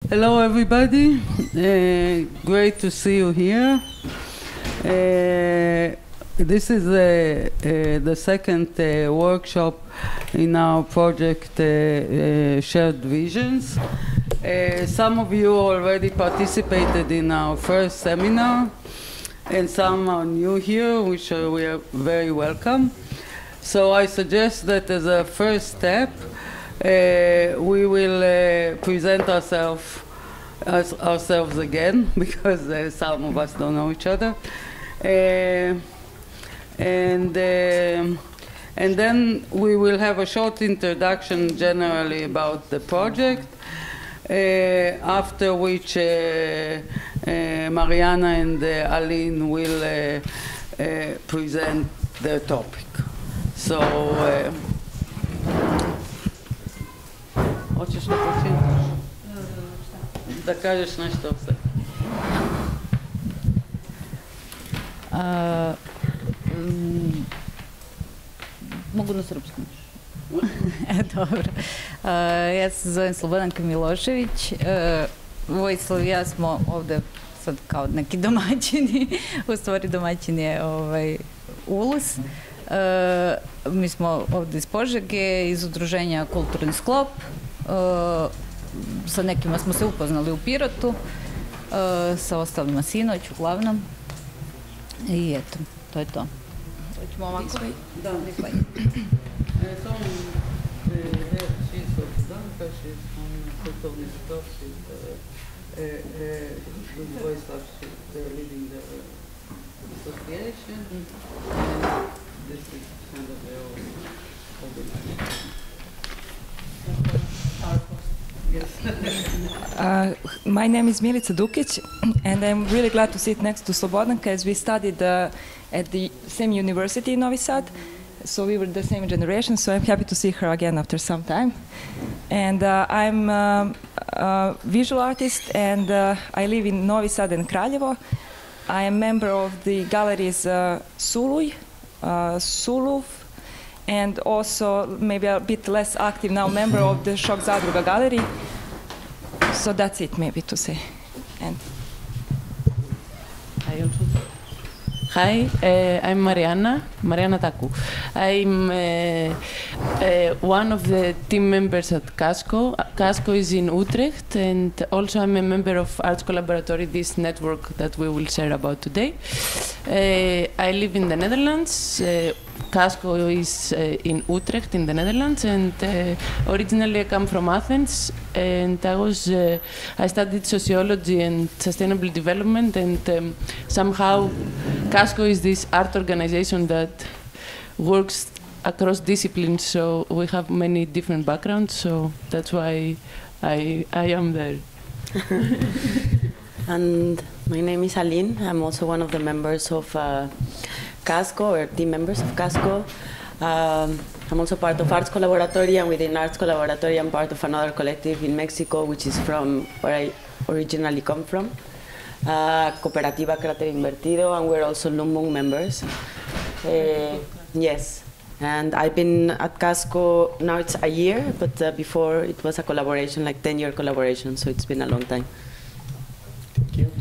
Hello, everybody. Great to see you here. This is the second workshop in our project Shared Visions. Some of you already participated in our first seminar, and some are new here, which we are very welcome. So I suggest that as a first step, we will present ourselves again, because some of us don't know each other. And then we will have a short introduction generally about the project, after which Marianna and Aline will present their topic. So, hoćeš da počinješ? Da kažeš nešto o sebi. Mogu na srpskom. Dobro. Ja se zovem Slobodanka Milošević. Vojislav i ja smo ovde sad kao neki domaćini. U stvari domaćin je ULUS. Mi smo ovde iz Požege, iz Udruženja Kulturni sklop. Sa nekima smo se upoznali u Pirotu, sa ostalima sinoć uglavnom. I eto, to je to. Hoćemo ovako? Da. Kulturni sklop, Vojislav is leading the association. This is kind of their organization. My name is Milica Dukić, and I'm really glad to sit next to Slobodanka, as we studied at the same university in Novi Sad. So we were the same generation, so I'm happy to see her again after some time. And I'm a visual artist, and I live in Novi Sad and Kraljevo. I am member of the galleries Suluj, Suluv, and also maybe a bit less active now, member of the Šok Zadruga gallery. So that's it, maybe, to say. And Hi, I'm Marianna Takou. I'm one of the team members at Casco. Casco is in Utrecht, and also I'm a member of Arts Collaboratory, this network that we will share about today. I live in the Netherlands. Casco is in Utrecht in the Netherlands, and originally I come from Athens, and I studied sociology and sustainable development, and somehow Casco is this art organization that works across disciplines, so we have many different backgrounds, so that's why I am there. And my name is Aline. I'm also one of the members of Casco, or team members of Casco. I'm also part of Arts Collaboratory, and within Arts Collaboratory I'm part of another collective in Mexico, which is from where I originally come from, Cooperativa Cráter Invertido, and we're also Lumbung members. Yes, and I've been at Casco, now it's a year, but before it was a collaboration, like 10-year collaboration, so it's been a long time. Thank you.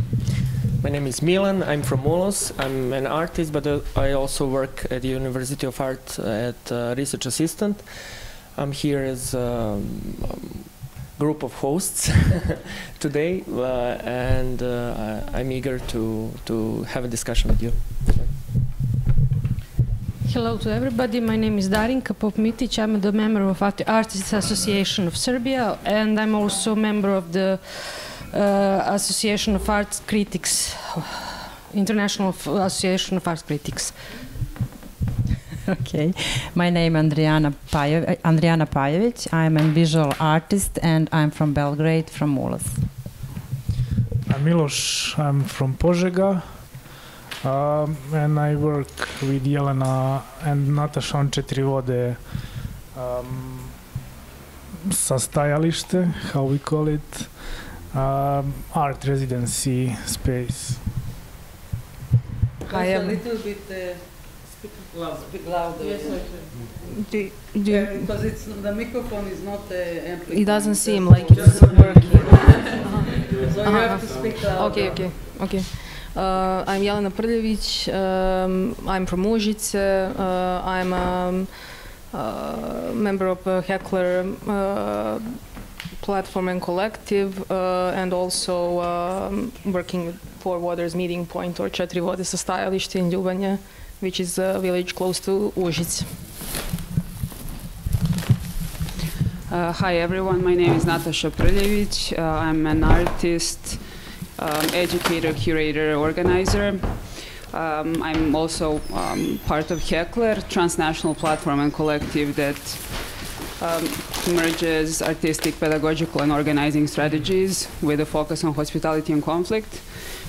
My name is Milan. I'm from ULUS. I'm an artist, but I also work at the University of Art at research assistant. I'm here as a group of hosts today, and I'm eager to have a discussion with you. Hello to everybody. My name is Darinka Popmitić. I'm the member of Artists Association of Serbia, and I'm also a member of the Association of Arts Critics, International Association of Arts Critics. Okay, my name is Andrijana Pajević. I'm a visual artist, and I'm from Belgrade, from ULUS. I'm Miloš. I'm from Požega, and I work with Jelena and Nataša on 4 vode sa stajalište, how we call it. Art residency space. I am a little bit speak louder. Yes, because the microphone is not amplified. It doesn't seem like it's working. So you have to speak loud. Okay. I'm Jelena Prljević. I'm from Užice. I'm a member of Heckler platform and collective, and also working with Four Waters meeting point, or Četiri vode sa stajalište in Ljubanje, which is a village close to Užice. Hi everyone, my name is Nataša Prljević. I'm an artist, educator, curator, organizer. I'm also part of Heckler, transnational platform and collective that merges artistic, pedagogical and organizing strategies with a focus on hospitality and conflict.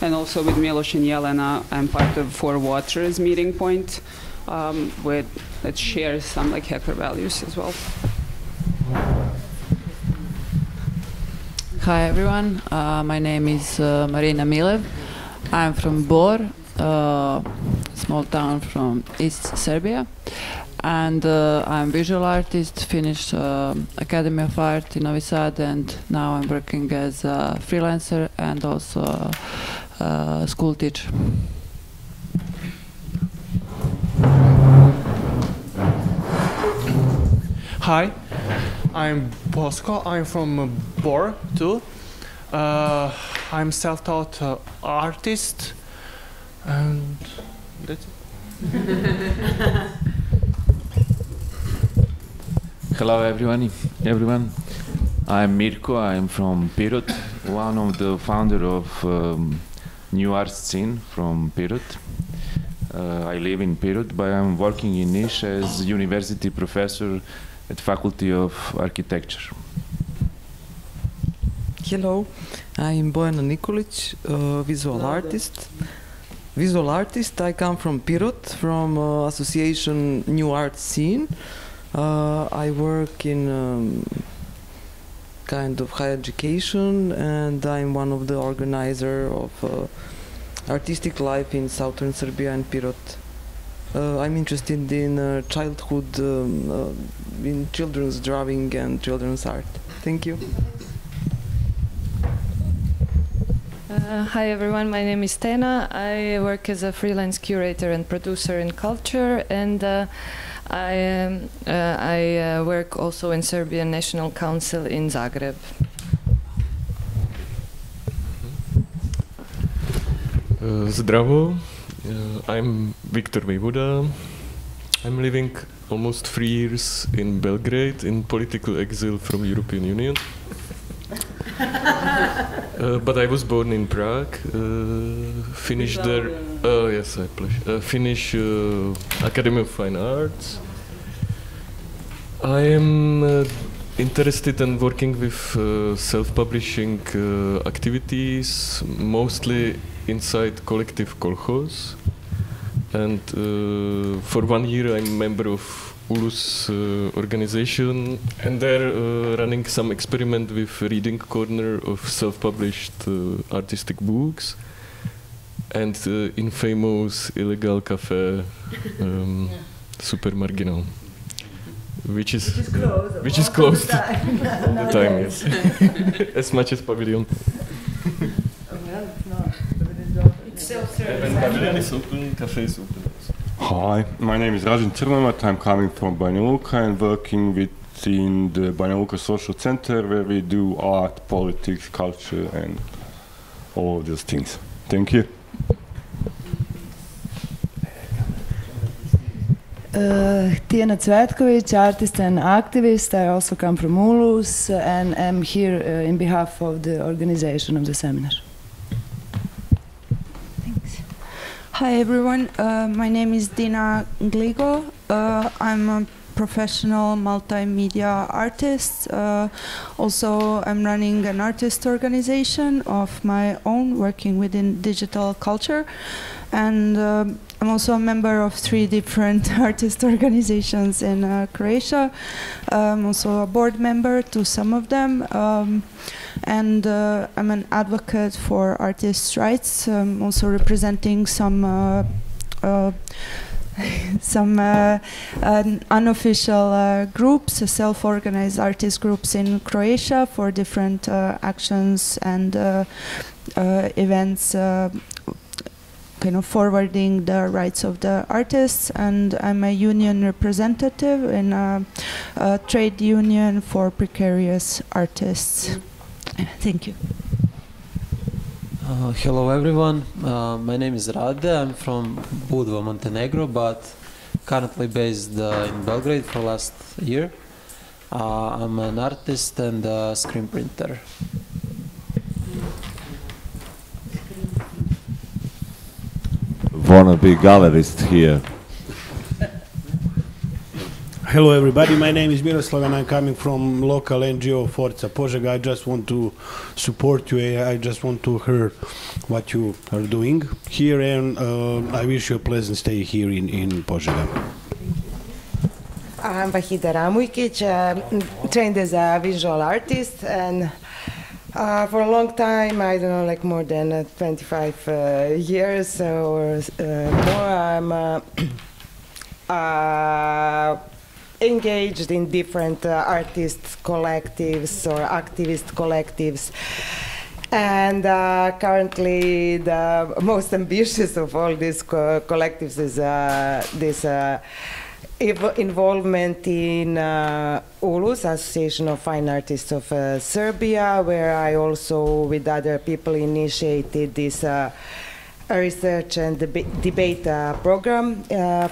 And also with Miloš and Jelena, I'm part of Four Waters meeting point that shares some like Heckler values as well. Hi everyone, my name is Marina Milev. I'm from Bor, small town from East Serbia, and I'm visual artist, finished Academy of Art in Novi Sad, and now I'm working as a freelancer and also a school teacher. Hi, I'm Bosco. I'm from Bor too. I'm self-taught artist, and that's it. Hello everyone. I'm Mirko. I'm from Pirot, one of the founder of new art scene from Pirot. I live in Pirot, but I'm working in Niš as university professor at Faculty of Architecture. Hello, I'm Bojana Nikolić, visual artist. I come from Pirot, from Association New Art Scene. I work in kind of higher education, and I'm one of the organizers of artistic life in southern Serbia and Pirot. I'm interested in childhood, in children's drawing and children's art. Thank you. Hi everyone, my name is Tena. I work as a freelance curator and producer in culture, and I work also in Serbian National Council in Zagreb. Zdravo, I'm Viktor Vejvoda. I'm living almost 3 years in Belgrade in political exile from European Union. But I was born in Prague, finished there. Yes, I finished Academy of Fine Arts. I am interested in working with self-publishing activities, mostly inside collective kolkhoz. And for 1 year I'm a member of ULUS organization, and they're running some experiment with reading corner of self-published artistic books, and infamous illegal cafe Super Marginal, which is closed all the time, yes. As much as Pavilion. It's self-service. Pavilion is open, cafe is open. Hi, my name is Ražen Crnomat. I'm coming from Banja Luka and working within the Banja Luka Social Center, where we do art, politics, culture, and all of those things. Thank you. Tijana Cvetković, artist and activist. I also come from ULUS and am here in behalf of the organization of the seminar. Hi everyone, my name is Dina Gligo. I'm a professional multimedia artist. Also, I'm running an artist organization of my own, working within digital culture. And I'm also a member of 3 different artist organizations in Croatia. I'm also a board member to some of them. And I'm an advocate for artists' rights. I'm also representing some some unofficial groups, self-organized artist groups in Croatia for different actions and events, kind of forwarding the rights of the artists. And I'm a union representative in a trade union for precarious artists. Thank you. Hello everyone, my name is Rade, I'm from Budva, Montenegro, but currently based in Belgrade for last year. I'm an artist and a screen printer. Wanna be gallerist here. Hello everybody, my name is Miroslav and I'm coming from local NGO Forza Požega. I just want to support you, I just want to hear what you are doing here, and I wish you a pleasant stay here in Požega. I'm Vahida Ramujkić, trained as a visual artist, and for a long time, I don't know, like more than 25 years or more, I'm engaged in different artist collectives or activist collectives, and currently the most ambitious of all these collectives is this involvement in ULUS, Association of Fine Artists of Serbia, where I also with other people initiated this a research and debate program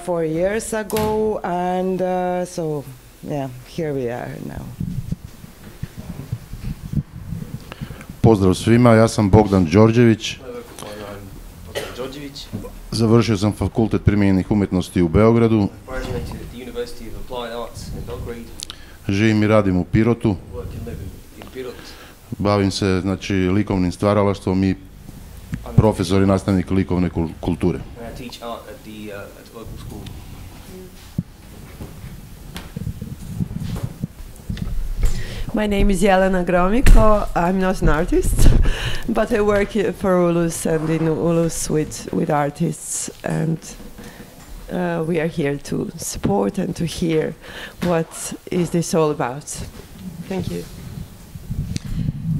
4 years ago, and so yeah, here we are now. Pozdrav svima, ja sam Bogdan Đorđević. Završio sam Fakultet primijenjenih umjetnosti u Beogradu. Živim i radim u Pirotu. Bavim se, znači, likovnim stvaralaštvom i profesor i nastavnik likovne kulture. My name is Jelena Gromiko. I'm not an artist, but I work for ULUS and in ULUS with artists, and we are here to support and to hear what is this all about. Thank you.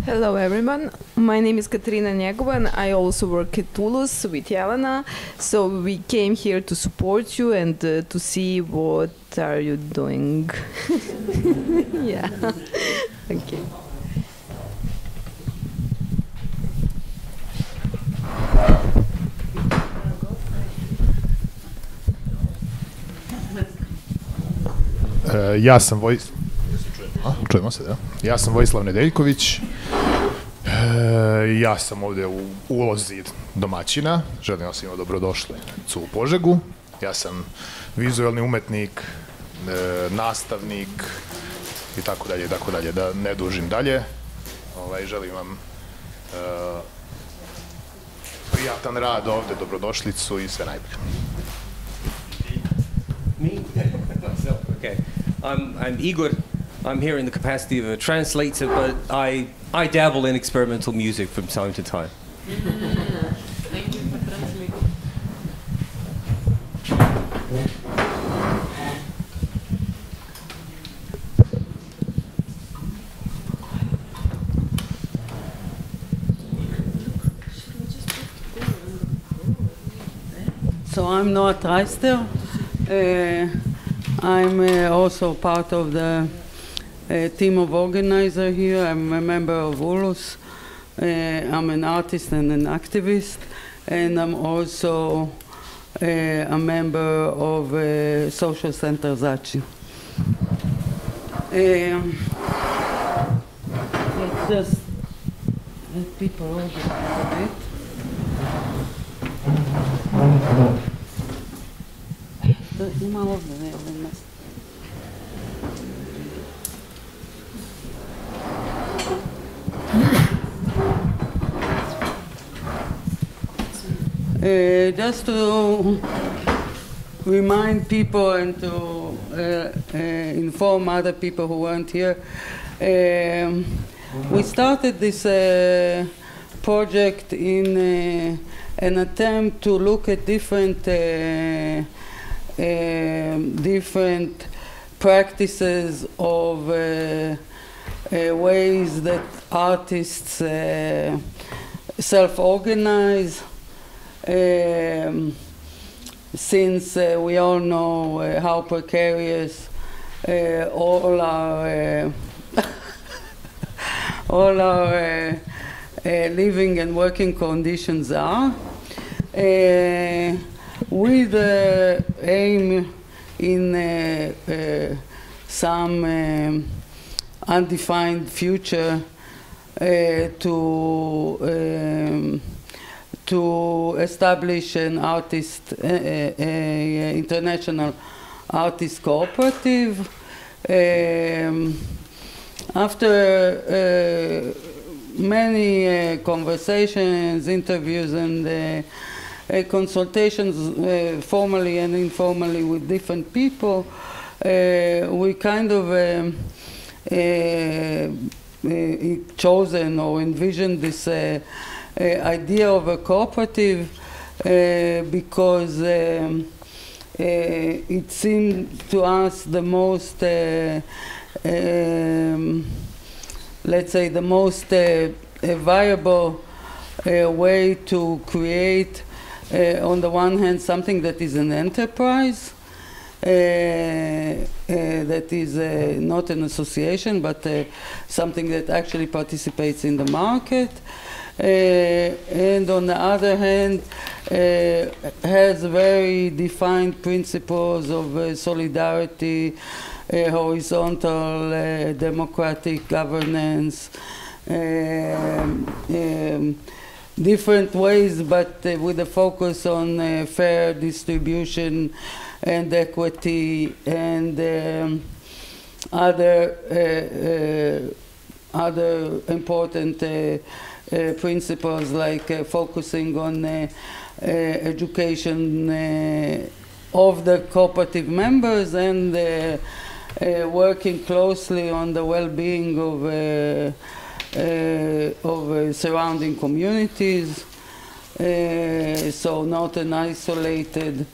Hello everyone, my name is Katarina Njegovan. I also work at ULUS with Jelena, so we came here to support you and to see what are you doing. Yeah, thank you. Ja sam Vojislav Nedeljković. Ja sam ovdje u ulozi domaćina. Želim vam svima dobrodošlicu u Požegu. Ja sam vizualni umetnik, nastavnik i tako dalje, da ne dužim dalje. Želim vam prijatan rad ovdje, dobrodošlicu i sve najbolje. Me? Okay. I'm Igor. I'm here in the capacity of a translator, but I dabble in experimental music from time to time. Thank you for translating. So I'm Noah Treister. I'm also part of the team of organizers here. I'm a member of ULUS. I'm an artist and an activist, and I'm also a member of Social Center Zači. Let's just let people organize a bit. Ima ovdje, ne, just to remind people and to inform other people who weren't here, we started this project in an attempt to look at different different practices of ways that artists self-organize, since we all know how precarious all our living and working conditions are, with the aim in some undefined future to establish an artist, international artist cooperative. After many conversations, interviews, and consultations, formally and informally, with different people, we kind of chosen or envisioned this idea of a cooperative because it seemed to us the most, let's say, the most viable way to create, on the one hand, something that is an enterprise, that is not an association, but something that actually participates in the market. And on the other hand, has very defined principles of solidarity, horizontal democratic governance, different ways, but with a focus on fair distribution and equity and other important principles, like focusing on education of the cooperative members and working closely on the well-being of surrounding communities, so not an isolated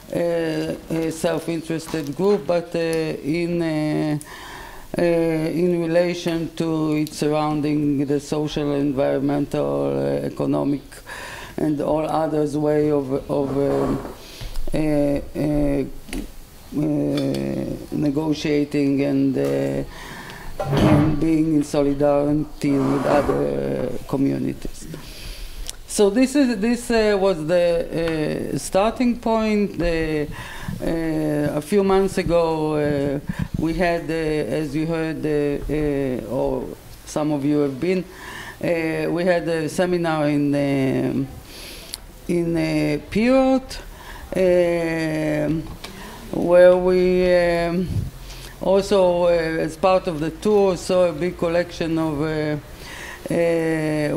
self-interested group, but in relation to its surrounding, the social, environmental, economic, and all others way of negotiating and being in solidarity with other communities. So this was the starting point. A few months ago, we had, as you heard, or some of you have been, we had a seminar in Pirot, where we also, as part of the tour, saw a big collection of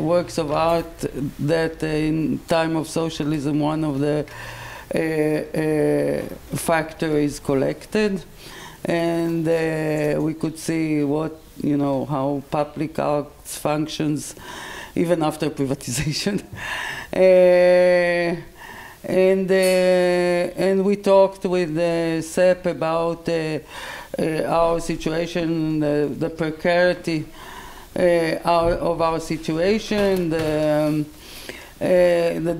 works of art that in time of socialism one of the factories collected, and we could see what, how public arts functions even after privatization. And we talked with SEP about our situation, the precarity of our situation, the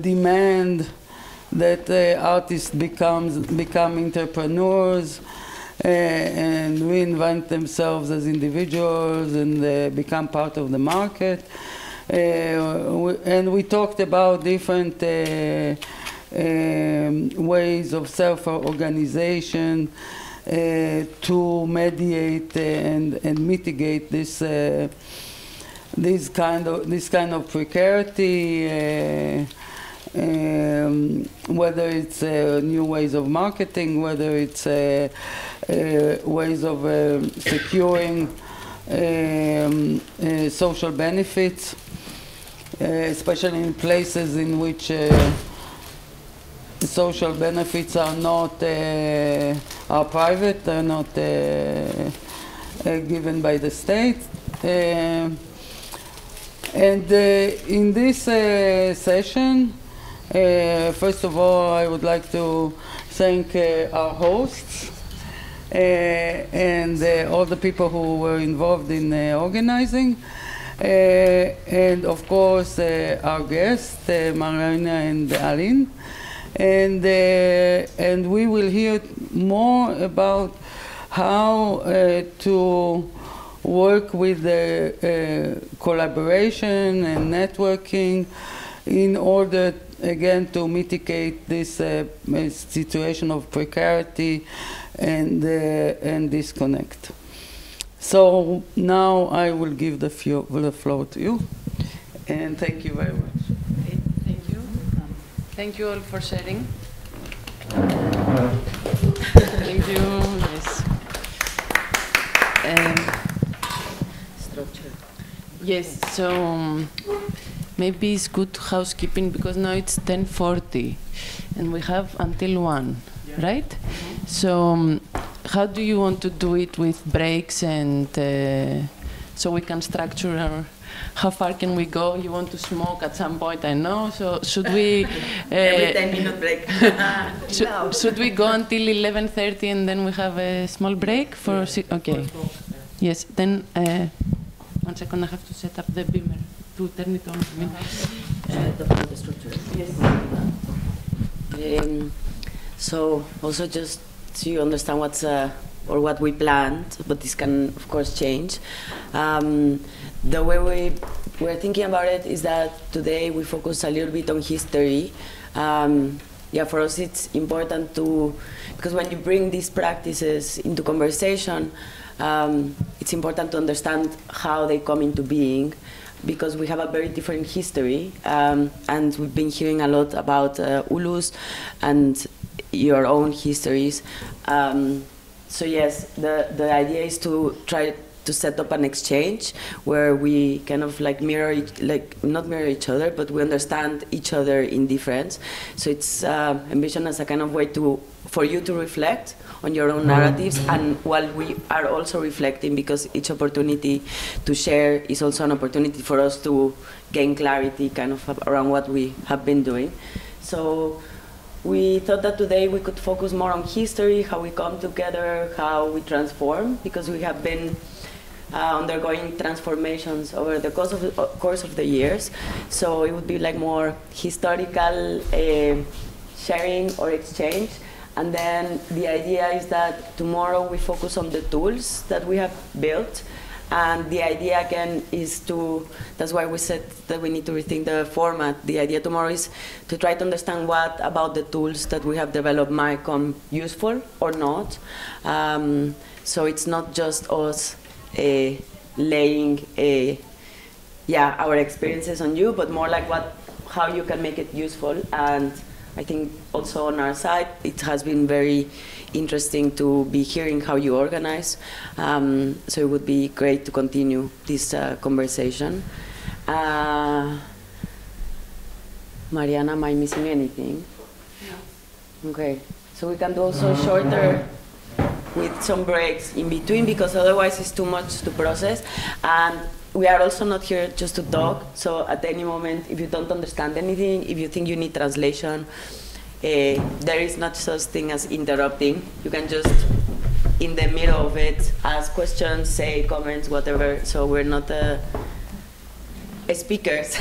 demand that artists become entrepreneurs and reinvent themselves as individuals and become part of the market. And we talked about different ways of self-organization to mediate and mitigate this kind of precarity, whether it's new ways of marketing, whether it's ways of securing social benefits, especially in places in which social benefits are not are private, they're not given by the state. And in this session, first of all, I would like to thank our hosts and all the people who were involved in organizing. And of course our guests, Marianna and Aline. And we will hear more about how to work with collaboration and networking in order, again, to mitigate this situation of precarity and disconnect. So now I will give the floor to you, and thank you very much. Okay, thank you. Thank you all for sharing. Thank you. Yes. Yes. So maybe it's good housekeeping because now it's 10:40, and we have until 1, right? Mm-hmm. So. How do you want to do it with breaks and so we can structure our, how far can we go? You want to smoke at some point, I know. So should we every 10-minute break? should we go until 11:30 and then we have a small break for? Okay. Yes. Then 1 second. I have to set up the beamer to turn it on. The structure. Yes. So also just so you understand what's or what we planned, but this can of course change. The way we're thinking about it is that today we focus a little bit on history. Yeah, for us it's important to, because when you bring these practices into conversation, it's important to understand how they come into being, because we have a very different history, and we've been hearing a lot about ULUS and your own histories. So yes, the idea is to try to set up an exchange where we kind of like not mirror each other, but we understand each other in difference. So it's envisioned as a kind of way for you to reflect on your own narratives, and while we are also reflecting, because each opportunity to share is also an opportunity for us to gain clarity kind of around what we have been doing. So we thought that today we could focus more on history, how we come together, how we transform, because we have been undergoing transformations over the course of the years. So it would be like more historical sharing or exchange. And then the idea is that tomorrow we focus on the tools that we have built. And the idea again is that's why we said that we need to rethink the format. The idea tomorrow is to try to understand what about the tools that we have developed might come useful or not. So it's not just us laying our experiences on you, but more like how you can make it useful. And I think also on our side, it has been very interesting to be hearing how you organize. So it would be great to continue this conversation. Marianna, am I missing anything? No. Okay, so we can do also shorter with some breaks in between, because otherwise it's too much to process. And we are also not here just to talk, so at any moment, if you don't understand anything, if you think you need translation, there is not such thing as interrupting. You can just, in the middle of it, ask questions, say comments, whatever, so we're not speakers.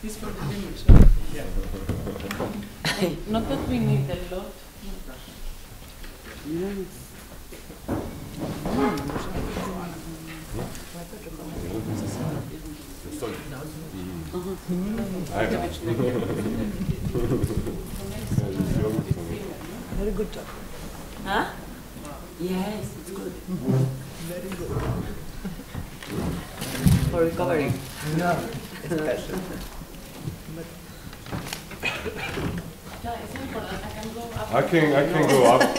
This for the image. Not that we need a lot. Very good job. Huh? Yes, it's good. Very good. For recovering. No, especially. I can go up. I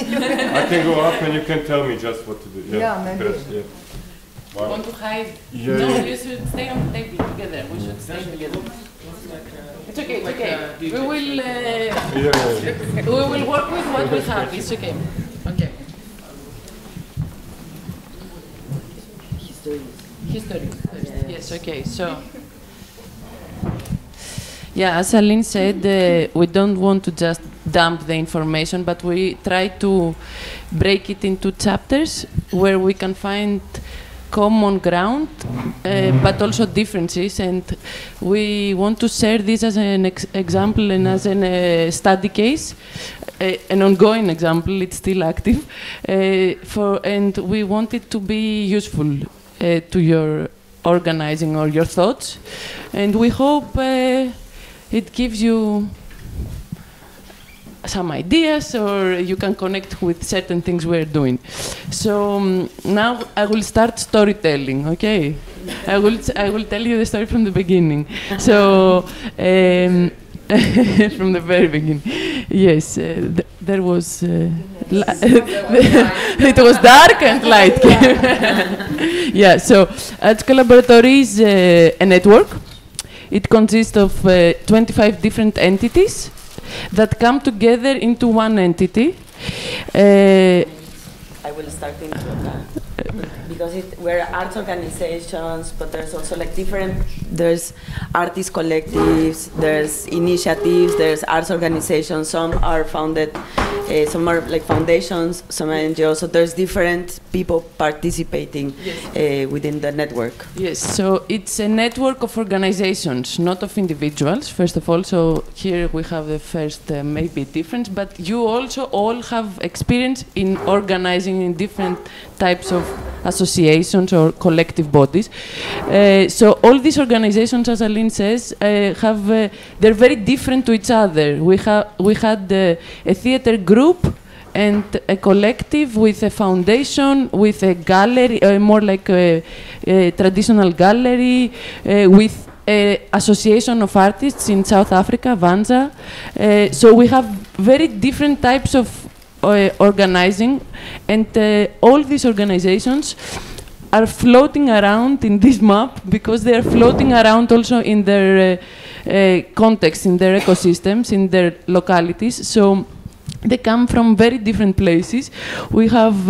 can go up, and you can tell me just what to do. Yeah, maybe. Yeah. Wow. Want to hide? Yeah. No, you should stay on the table together. We should stay together. It's okay. It's okay. We will. We will work with what we have. It's okay. Okay. History. Yes, okay, so. Yeah, as Aline said, we don't want to just dump the information, but we try to break it into chapters where we can find common ground, but also differences, and we want to share this as an example and as a study case, an ongoing example, it's still active, and we want it to be useful to your organizing or your thoughts, and we hope it gives you some ideas, or you can connect with certain things we're doing. So now I will start storytelling. Okay, I will tell you the story from the beginning. So from the very beginning, yes, there was it was dark and light. Yeah. So Arts Collaboratory is a network. It consists of 25 different entities that come together into one entity. I will start into that because we're arts organizations, but there's also like there's artist collectives, there's initiatives, there's arts organizations. Some are founded, some are like foundations, some are NGOs. So there's different people participating within the network. Yes, so it's a network of organizations, not of individuals, first of all. So here we have the first maybe difference, but you also all have experience in organizing in different types of associations or collective bodies. So all these organizations, as Aline says, they're very different to each other. We had a theater group and a collective with a foundation, with a gallery, more like a traditional gallery, with an association of artists in South Africa, Vanza. So we have very different types of organizing, and all these organizations are floating around in this map because they are floating around also in their context, in their ecosystems, in their localities. So they come from very different places. We have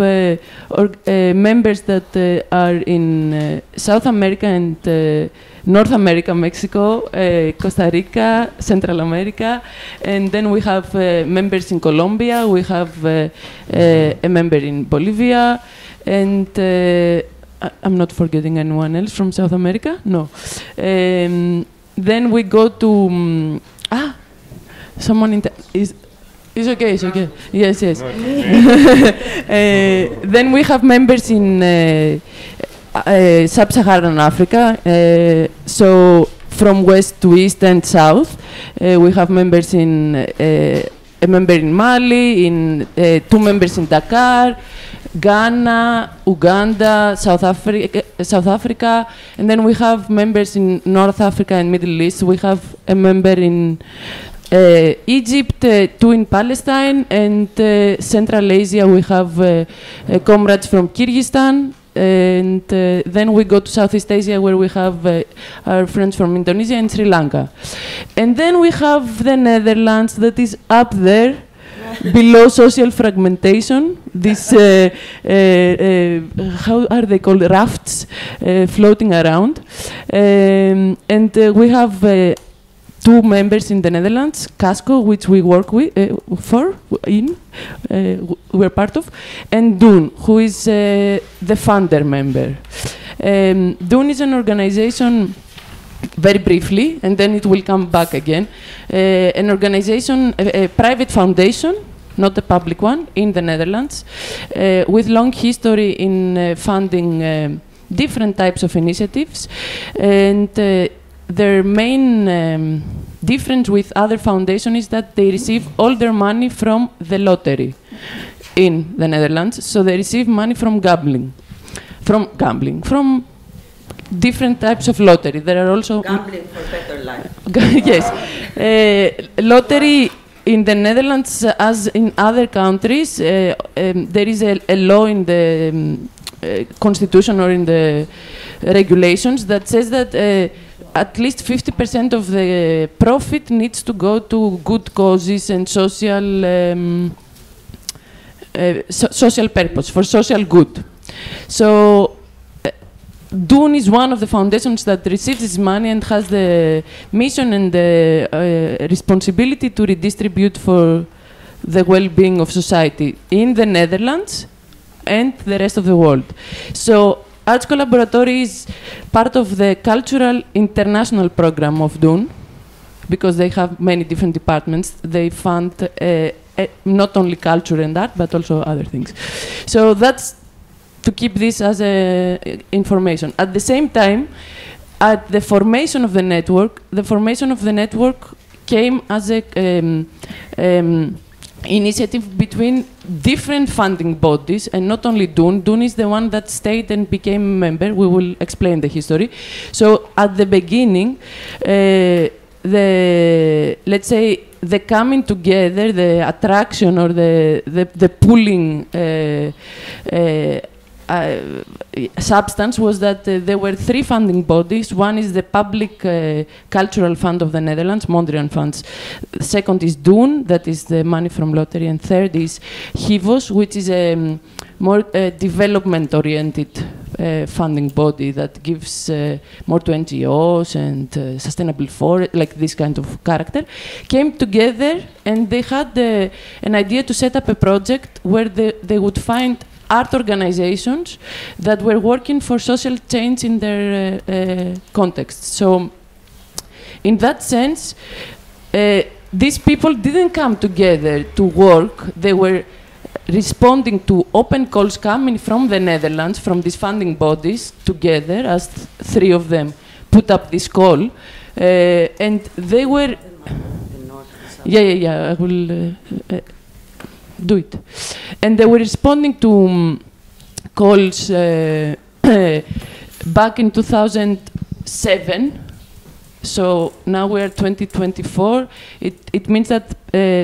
members that are in South America and North America, Mexico, Costa Rica, Central America, and then we have members in Colombia, we have a member in Bolivia, and I'm not forgetting anyone else from South America? No. Then we go to... someone in... It's okay, it's okay. Yes, yes. Then we have members in Sub-Saharan Africa, so from west to east and south. We have members in a member in Mali, two members in Dakar, Ghana, Uganda, South Africa, and then we have members in North Africa and Middle East. We have a member in Egypt, two in Palestine, and Central Asia we have comrades from Kyrgyzstan, and then we go to Southeast Asia where we have our friends from Indonesia and Sri Lanka. And then we have the Netherlands that is up there below social fragmentation, this, how are they called, rafts floating around. And we have two members in the Netherlands, Casco, which we work with, we're part of, and Doen, who is the founder member. Doen is an organization, very briefly, and then it will come back again, an organization, a private foundation, not a public one, in the Netherlands, with long history in funding different types of initiatives, and their main difference with other foundations is that they receive all their money from the lottery in the Netherlands. So they receive money from gambling, from different types of lottery. There are also gambling for better life. Yes, lottery in the Netherlands, as in other countries, there is a law in the constitution or in the regulations that says that at least 50% of the profit needs to go to good causes and social social purpose, for social good. So DUN is one of the foundations that receives this money and has the mission and the responsibility to redistribute for the well-being of society in the Netherlands and the rest of the world. So Arts Collaboratory is part of the cultural international program of DUN, because they have many different departments. They fund not only culture and art, but also other things. So that's to keep this as information. At the same time, at the formation of the network came as a initiative between different funding bodies, and not only DUN. DUN is the one that stayed and became a member. We will explain the history. So at the beginning, let's say the coming together, the attraction or the pulling substance was that there were three funding bodies. One is the Public Cultural Fund of the Netherlands, Mondrian Funds. Second is DUN, that is the money from lottery. And third is HIVOS, which is a more development-oriented funding body that gives more to NGOs and sustainable forest, like this kind of character, came together and they had an idea to set up a project where they would find art organizations that were working for social change in their context. So in that sense, these people didn't come together to work. They were responding to open calls coming from the Netherlands, from these funding bodies, together, as three of them put up this call. And they were... I will do it. And they were responding to calls back in 2007. So now we are 2024. It means that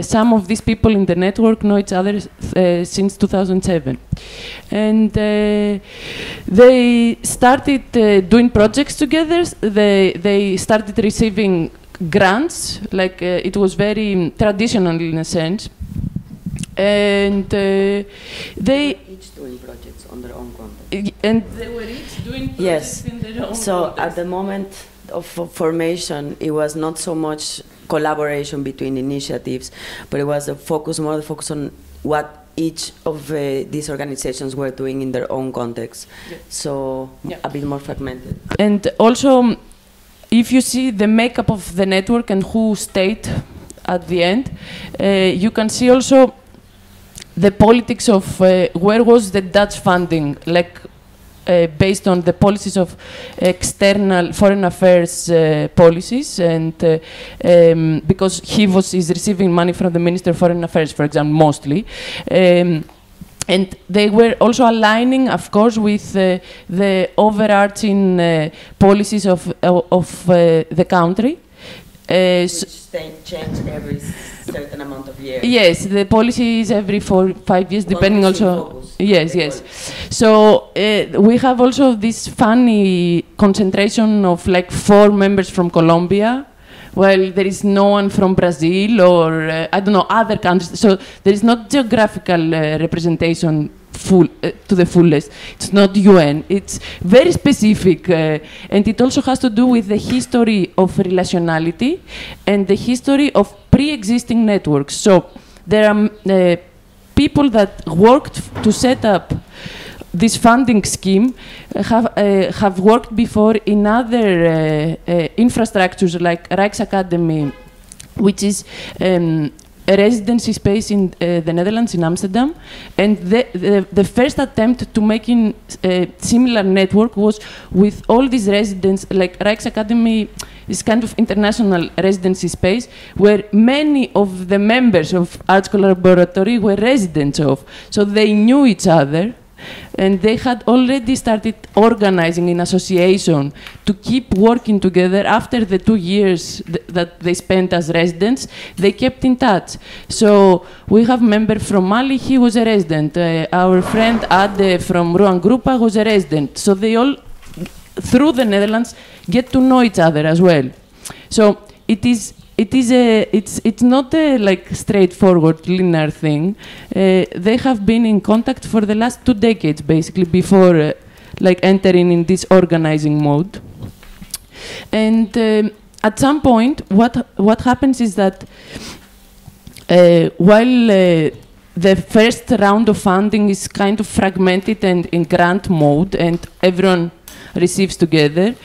some of these people in the network know each other since 2007. And they started doing projects together. They started receiving grants, like it was very traditional in a sense. And they each doing projects on their own context. And they were each doing projects in their own context. At the moment of formation, it was not so much collaboration between initiatives, but it was more the focus on what each of these organizations were doing in their own context. Yeah. So a bit more fragmented. And also, if you see the makeup of the network and who stayed at the end, you can see also the politics of where was the Dutch funding, like based on the policies of external foreign affairs policies, and because HIVOS is receiving money from the Minister of Foreign Affairs, for example, mostly. And they were also aligning, of course, with the overarching policies of the country. Which change every certain amount of years. Yes, the policy is every 4 or 5 years, depending also. Yes. So we have also this funny concentration of like 4 members from Colombia, while there is no one from Brazil or I don't know, other countries. So there is not geographical representation to the fullest. It's not UN. It's very specific, and it also has to do with the history of relationality and the history of pre-existing networks. So there are people that worked to set up this funding scheme have worked before in other infrastructures like Rijksacademie, which is a residency space in the Netherlands, in Amsterdam, and the first attempt to making a similar network was with all these residents. Like Rijksacademie is kind of international residency space where many of the members of Arts Collaboratory were residents of, so they knew each other. And they had already started organizing in association to keep working together after the 2 years that they spent as residents. They kept in touch. So we have a member from Mali, he was a resident. Our friend Ade from Ruan Grupa was a resident. So they all, through the Netherlands, get to know each other as well. So it's not a like straightforward linear thing. They have been in contact for the last 2 decades, basically, before like entering in this organizing mode. And at some point, what happens is that while the first round of funding is kind of fragmented and in grant mode, and everyone receives together,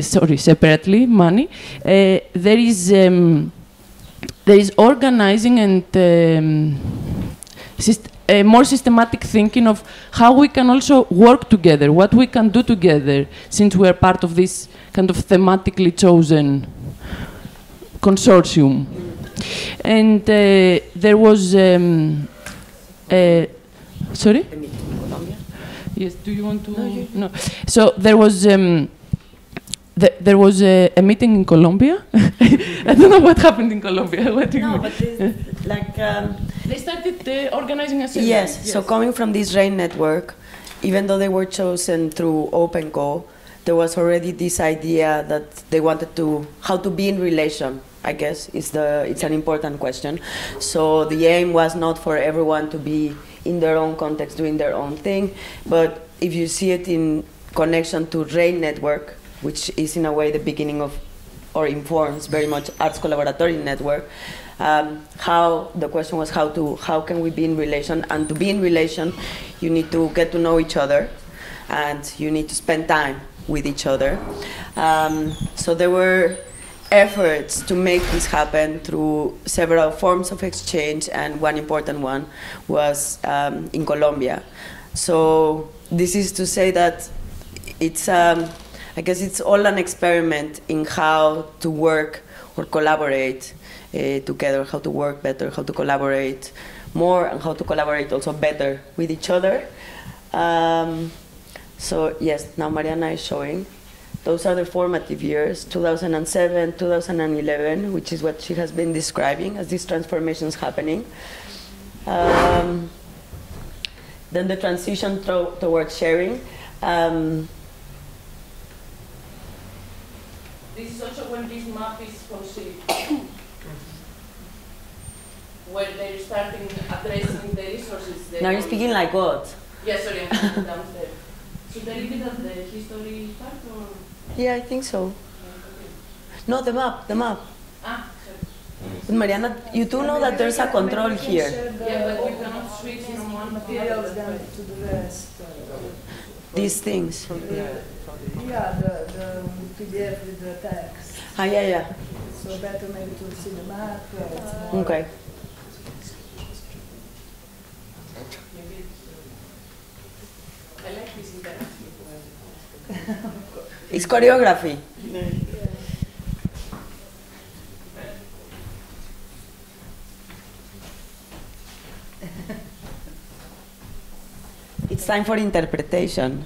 separately, money, there is organizing and a more systematic thinking of how we can also work together, what we can do together, since we are part of this kind of thematically chosen consortium. And there was, sorry? Yes, do you want to? No. So there was a meeting in Colombia. I don't know what happened in Colombia. What do you mean? But it's like they started organizing a ceremony. Yes. So coming from this RAIN network, even though they were chosen through OpenCo, there was already this idea that they wanted to how to be in relation. I guess it's an important question. So the aim was not for everyone to be in their own context doing their own thing, but if you see it in connection to RAIN network, which is in a way the beginning of, or informs very much Arts Collaboratory Network, how the question was how can we be in relation, and to be in relation you need to get to know each other and you need to spend time with each other. So there were efforts to make this happen through several forms of exchange, and one important one was in Colombia. So this is to say that it's, I guess it's all an experiment in how to work or collaborate together, how to work better, how to collaborate more, and how to collaborate also better with each other. So yes, now Marianna is showing. Those are the formative years, 2007, 2011, which is what she has been describing as these transformations happening. Then the transition towards sharing. This is also when this map is conceived, where they're starting addressing the resources. Now you're speaking like God. Yeah, sorry, I'm downstairs. Should I leave it at the history part, or? Yeah, I think so. No, the map. Ah, sorry. But Marianna, you do know that there's a control here. Yeah, but you cannot switch from one material to the rest. These things. Yeah, the PDF with the text. Ah, yeah. So better maybe to see the map. Okay. I like this interactive. It's choreography. It's time for interpretation.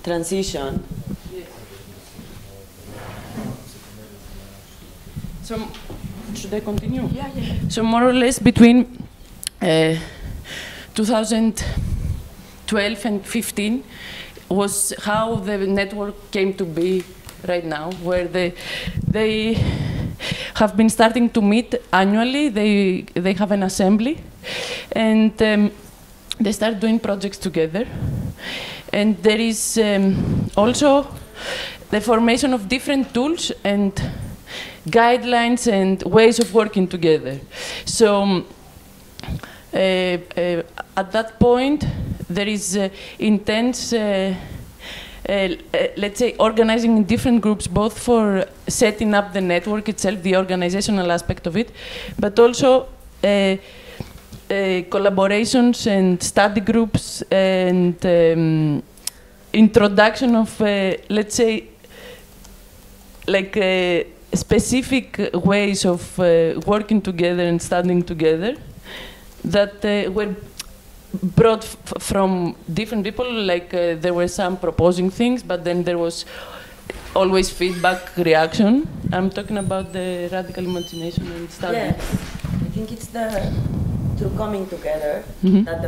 Transition. So, should I continue? Yeah. So more or less between 2012 and 15 was how the network came to be right now, where they have been starting to meet annually. They have an assembly, and they start doing projects together. And there is also the formation of different tools and guidelines and ways of working together. So at that point, there is intense, let's say, organizing in different groups, both for setting up the network itself, the organizational aspect of it, but also collaborations and study groups and introduction of, let's say, like specific ways of working together and studying together that were brought from different people. Like there were some proposing things, but then there was always feedback, reaction. I'm talking about the radical imagination and study. Yes, I think it's the through coming together that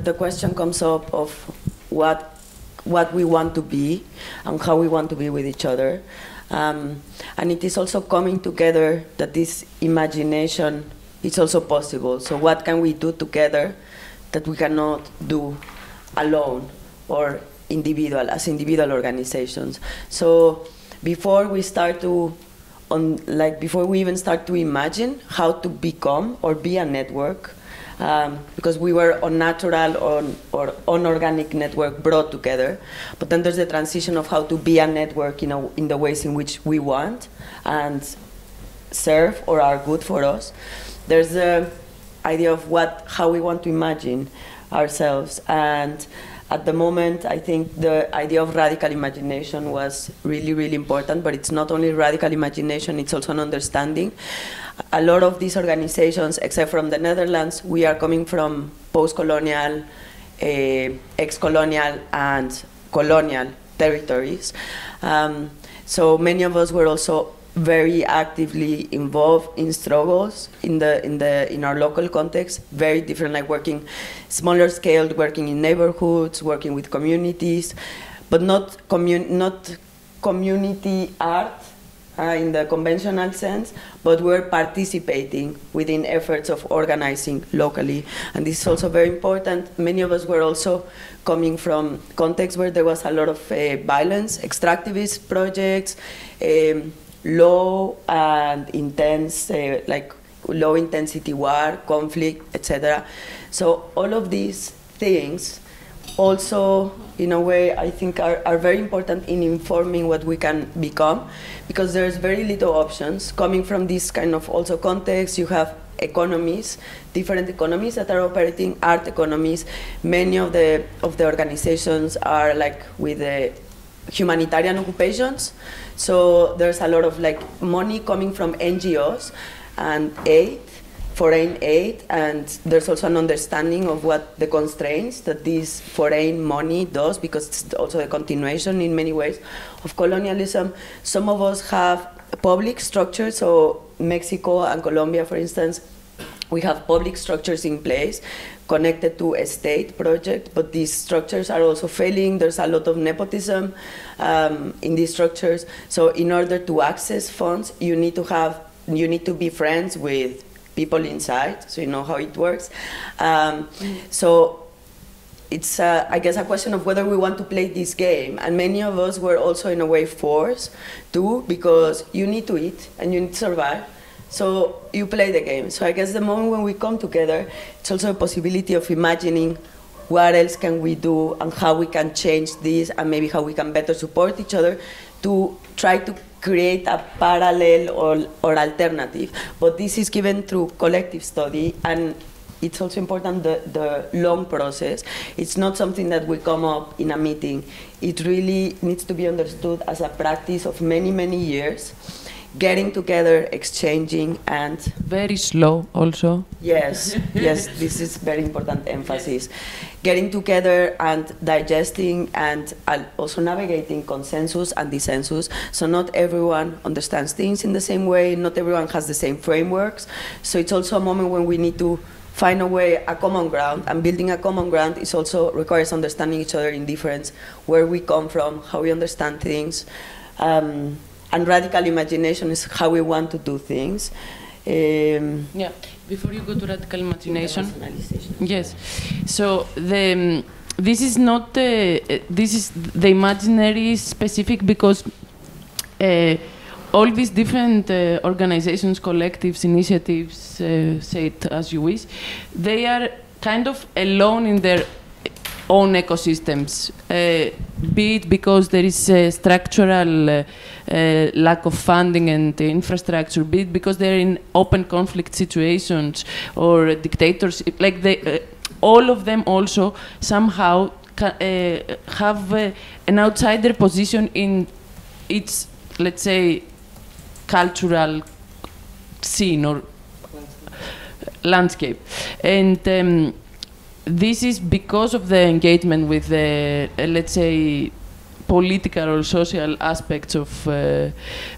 the question comes up of what we want to be and how we want to be with each other. And it is also coming together that this imagination is also possible. So what can we do together that we cannot do alone or as individual organizations? So before we start to, before we even start to imagine how to become or be a network, because we were unnatural or unorganic network brought together, but then there's the transition of how to be a network, in the ways in which we want and serve or are good for us. There's the idea of how we want to imagine ourselves, and at the moment I think the idea of radical imagination was really, really important, but it's not only radical imagination, it's also an understanding. A lot of these organizations, except from the Netherlands, we are coming from post-colonial, ex-colonial and colonial territories. So many of us were also very actively involved in struggles in our local context, very different, like working smaller scale, working in neighborhoods, working with communities, but not community art in the conventional sense, but we're participating within efforts of organizing locally. And this is also very important. Many of us were also coming from contexts where there was a lot of violence, extractivist projects, low and intense, like low intensity war, conflict, etc. So all of these things also, in a way, I think are very important in informing what we can become, because there's very little options. Coming from this kind of also context, you have economies, different economies that are operating, art economies. Many of the organizations are like with the humanitarian occupations. So there's a lot of money coming from NGOs and aid, foreign aid, and there's also an understanding of what the constraints that this foreign money does, because it's also a continuation in many ways of colonialism. Some of us have public structures, so Mexico and Colombia, for instance, we have public structures in place connected to a state project, but these structures are also failing. There's a lot of nepotism in these structures. So in order to access funds, you need to be friends with people inside, so you know how it works. So it's, I guess, a question of whether we want to play this game. And many of us were also, in a way, forced to, because you need to eat and you need to survive. So you play the game. So I guess the moment when we come together, it's also a possibility of imagining what else can we do and how we can change this, and maybe how we can better support each other to try to create a parallel or alternative. But this is given through collective study, and it's also important the long process. It's not something that will come up in a meeting. It really needs to be understood as a practice of many, many years, getting together, exchanging, and... Very slow also. Yes, yes, this is very important emphasis. Getting together and digesting and also navigating consensus and dissensus. So not everyone understands things in the same way, not everyone has the same frameworks. So it's also a moment when we need to find a way, a common ground, and building a common ground is also requires understanding each other in difference, where we come from, how we understand things. And radical imagination is how we want to do things. Yeah, before you go to radical imagination. Yes, so this is not this is the imaginary specific, because all these different organizations, collectives, initiatives, say it as you wish, they are kind of alone in their own ecosystems, be it because there is a structural lack of funding and infrastructure, be it because they're in open conflict situations or dictatorship, like all of them also somehow have an outsider position in its, let's say, cultural scene or landscape. And this is because of the engagement with the, let's say, political or social aspects of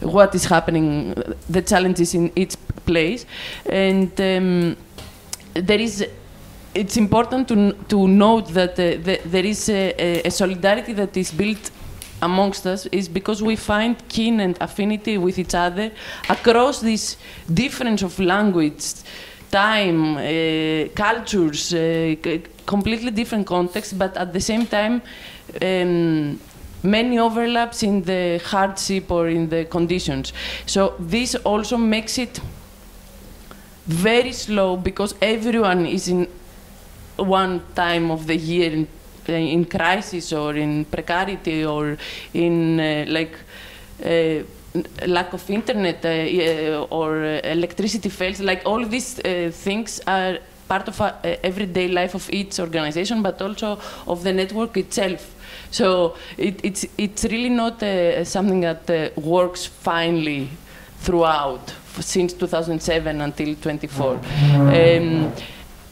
what is happening, the challenges in each place. And it's important to note that there is a solidarity that is built amongst us, is because we find kin and affinity with each other across this difference of language, time, cultures, completely different contexts, but at the same time, many overlaps in the hardship or in the conditions. So this also makes it very slow, because everyone is in one time of the year in crisis or in precarity or in lack of internet or electricity fails. Like all these things are part of everyday life of each organization, but also of the network itself. So it's really not something that works finely throughout since 2007 until 24.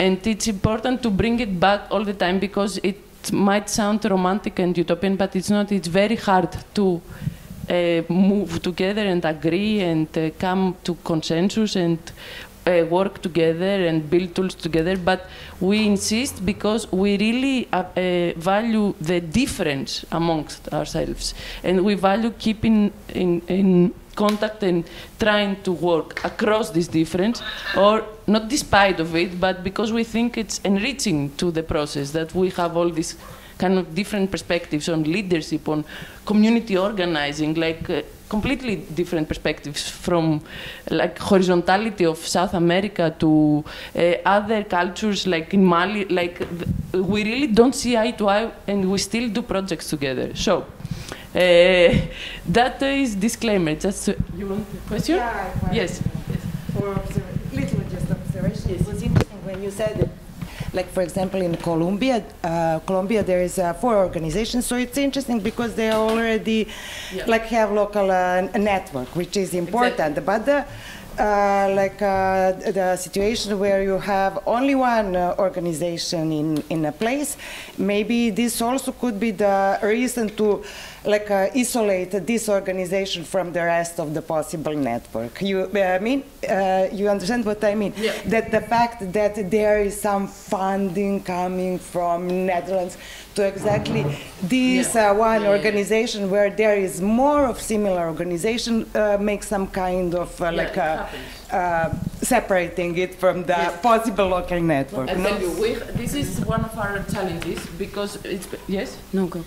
And it's important to bring it back all the time, because it might sound romantic and utopian, but it's not. It's very hard to move together and agree and come to consensus and work together and build tools together. But we insist because we really value the difference amongst ourselves, and we value keeping in contact and trying to work across this difference, or not despite of it, but because we think it's enriching to the process that we have all these kind of different perspectives on leadership, on community organizing, like completely different perspectives, from like horizontality of South America to other cultures, like in Mali. Like we really don't see eye to eye, and we still do projects together. So that is disclaimer. Just you want a question? Yeah, yes. For little just observation. Yes. It was interesting when you said that, like for example in Colombia, there is 4 organizations. So it's interesting because they already like have local network, which is important. Exactly. But the situation where you have only one organization in a place, maybe this also could be the reason to isolate this organization from the rest of the possible network. You understand what I mean? Yeah. That the fact that there is some funding coming from Netherlands to exactly this one organization where there is more of similar organization makes some kind of separating it from the possible local network. I tell you, this is one of our challenges, because it's go.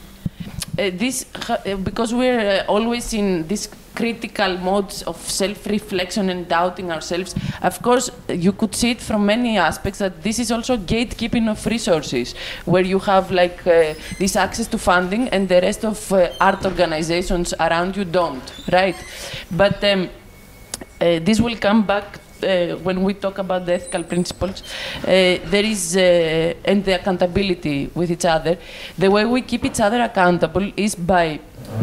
Because we're always in this critical modes of self-reflection and doubting ourselves. Of course, you could see it from many aspects, that this is also gatekeeping of resources, where you have this access to funding and the rest of art organizations around you don't, right? But this will come back when we talk about the ethical principles. There is, and the accountability with each other. The way we keep each other accountable is by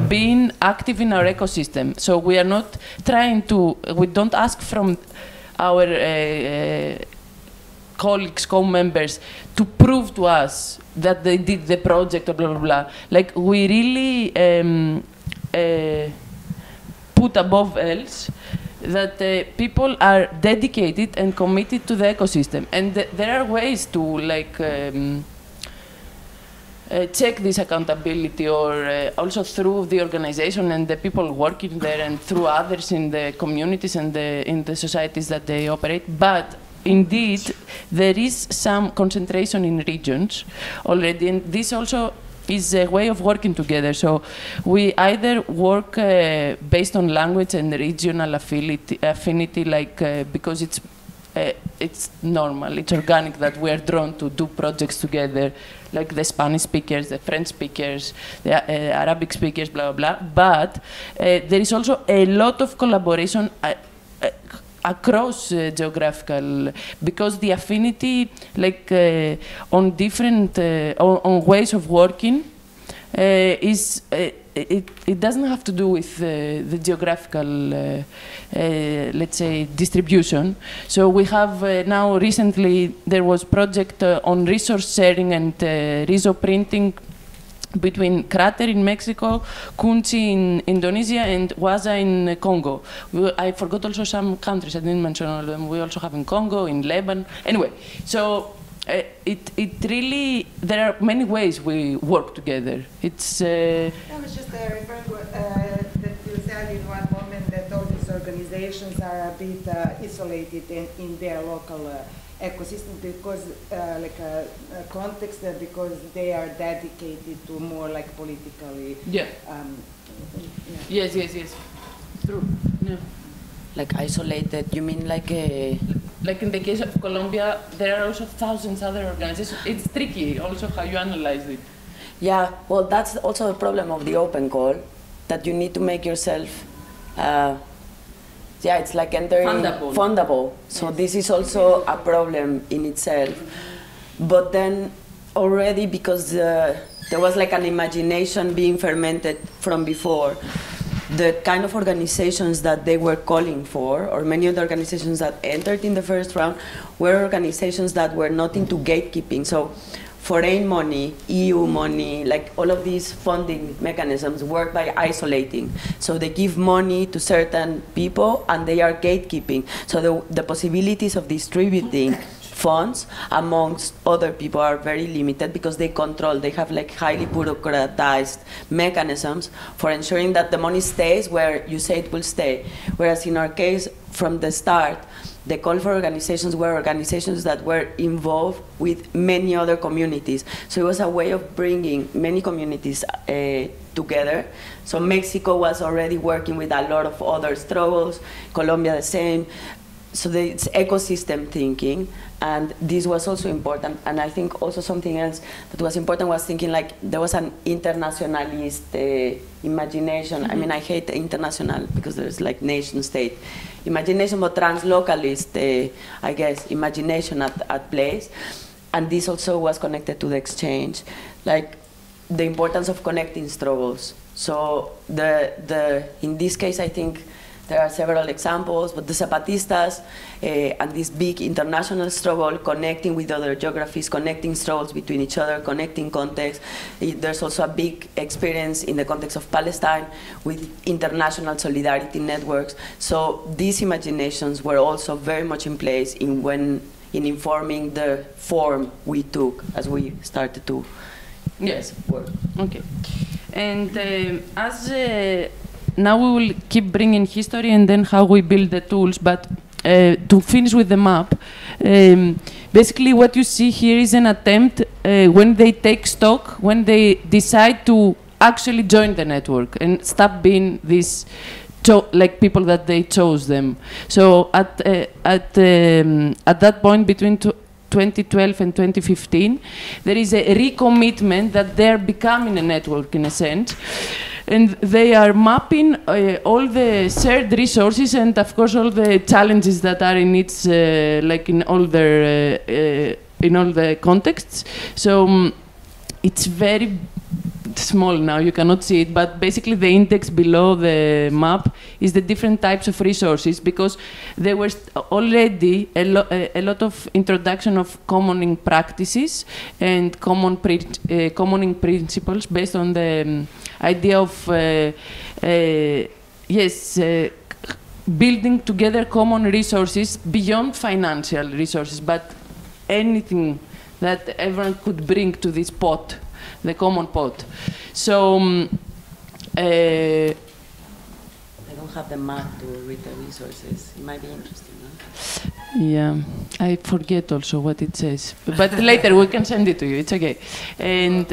being active in our ecosystem. So we are not trying to, we don't ask from our colleagues, co-members, to prove to us that they did the project or blah, blah, blah. Like we really put above else that people are dedicated and committed to the ecosystem. And there are ways to check this accountability, or also through the organization and the people working there, and through others in the communities and in the societies that they operate. But indeed, there is some concentration in regions already, and this also is a way of working together. So we either work based on language and regional affinity, because it's normal, it's organic that we are drawn to do projects together, like the Spanish speakers, the French speakers, the Arabic speakers, blah, blah, blah. But there is also a lot of collaboration across geographical, because the affinity, on different on ways of working, is it doesn't have to do with the geographical, let's say, distribution. So we have now recently there was project on resource sharing and risoprinting between Crater in Mexico, Kunci in Indonesia, and Waza in Congo. I forgot also some countries, I didn't mention all of them. We also have in Congo, in Lebanon. Anyway, so it really, there are many ways we work together. It's... I was just referring to that you said in one moment that all these organizations are a bit isolated in their local ecosystem because context because they are dedicated to more like politically yes true. Yeah. Like isolated, you mean like a... Like in the case of Colombia, there are also thousands other organizations. It's tricky also how you analyze it. Yeah, well, that's also a problem of the open call, that you need to make yourself, it's like entering fundable. So yes. This is also a problem in itself. But then already, because there was like an imagination being fermented from before, the kind of organizations that they were calling for, or many of the organizations that entered in the first round, were organizations that were not into gatekeeping. So foreign money, EU money, like all of these funding mechanisms work by isolating. So they give money to certain people and they are gatekeeping. So the possibilities of distributing funds amongst other people are very limited because they control, they have like highly bureaucratized mechanisms for ensuring that the money stays where you say it will stay. Whereas in our case, from the start, the call for organizations were organizations that were involved with many other communities. So it was a way of bringing many communities together. So Mexico was already working with a lot of other struggles, Colombia the same. So it's ecosystem thinking, and this was also important. And I think also something else that was important was thinking like there was an internationalist imagination. Mm-hmm. I mean, I hate international because there's like nation state imagination, but translocalist, I guess, imagination at place. And this also was connected to the exchange, like the importance of connecting struggles. So in this case, I think there are several examples, but the Zapatistas and this big international struggle, connecting with other geographies, connecting struggles between each other, connecting contexts. There's also a big experience in the context of Palestine with international solidarity networks. So these imaginations were also very much in place in informing the form we took as we started to work. Okay. And now we will keep bringing history and then how we build the tools, but to finish with the map, basically what you see here is an attempt when they take stock, when they decide to actually join the network and stop being these like people that they chose them. So at that point between 2012 and 2015, there is a recommitment that they're becoming a network in a sense. And they are mapping all the shared resources and, of course, all the challenges that are in its, like in all the contexts. So it's very small now, you cannot see it, but basically the index below the map is the different types of resources, because there was already a lot of introduction of commoning practices and commoning principles based on the idea of building together common resources beyond financial resources, but anything that everyone could bring to this pot, the common pot. So I don't have the map to read the resources. It might be interesting, no? Yeah, I forget also what it says, but later we can send it to you. It's okay. And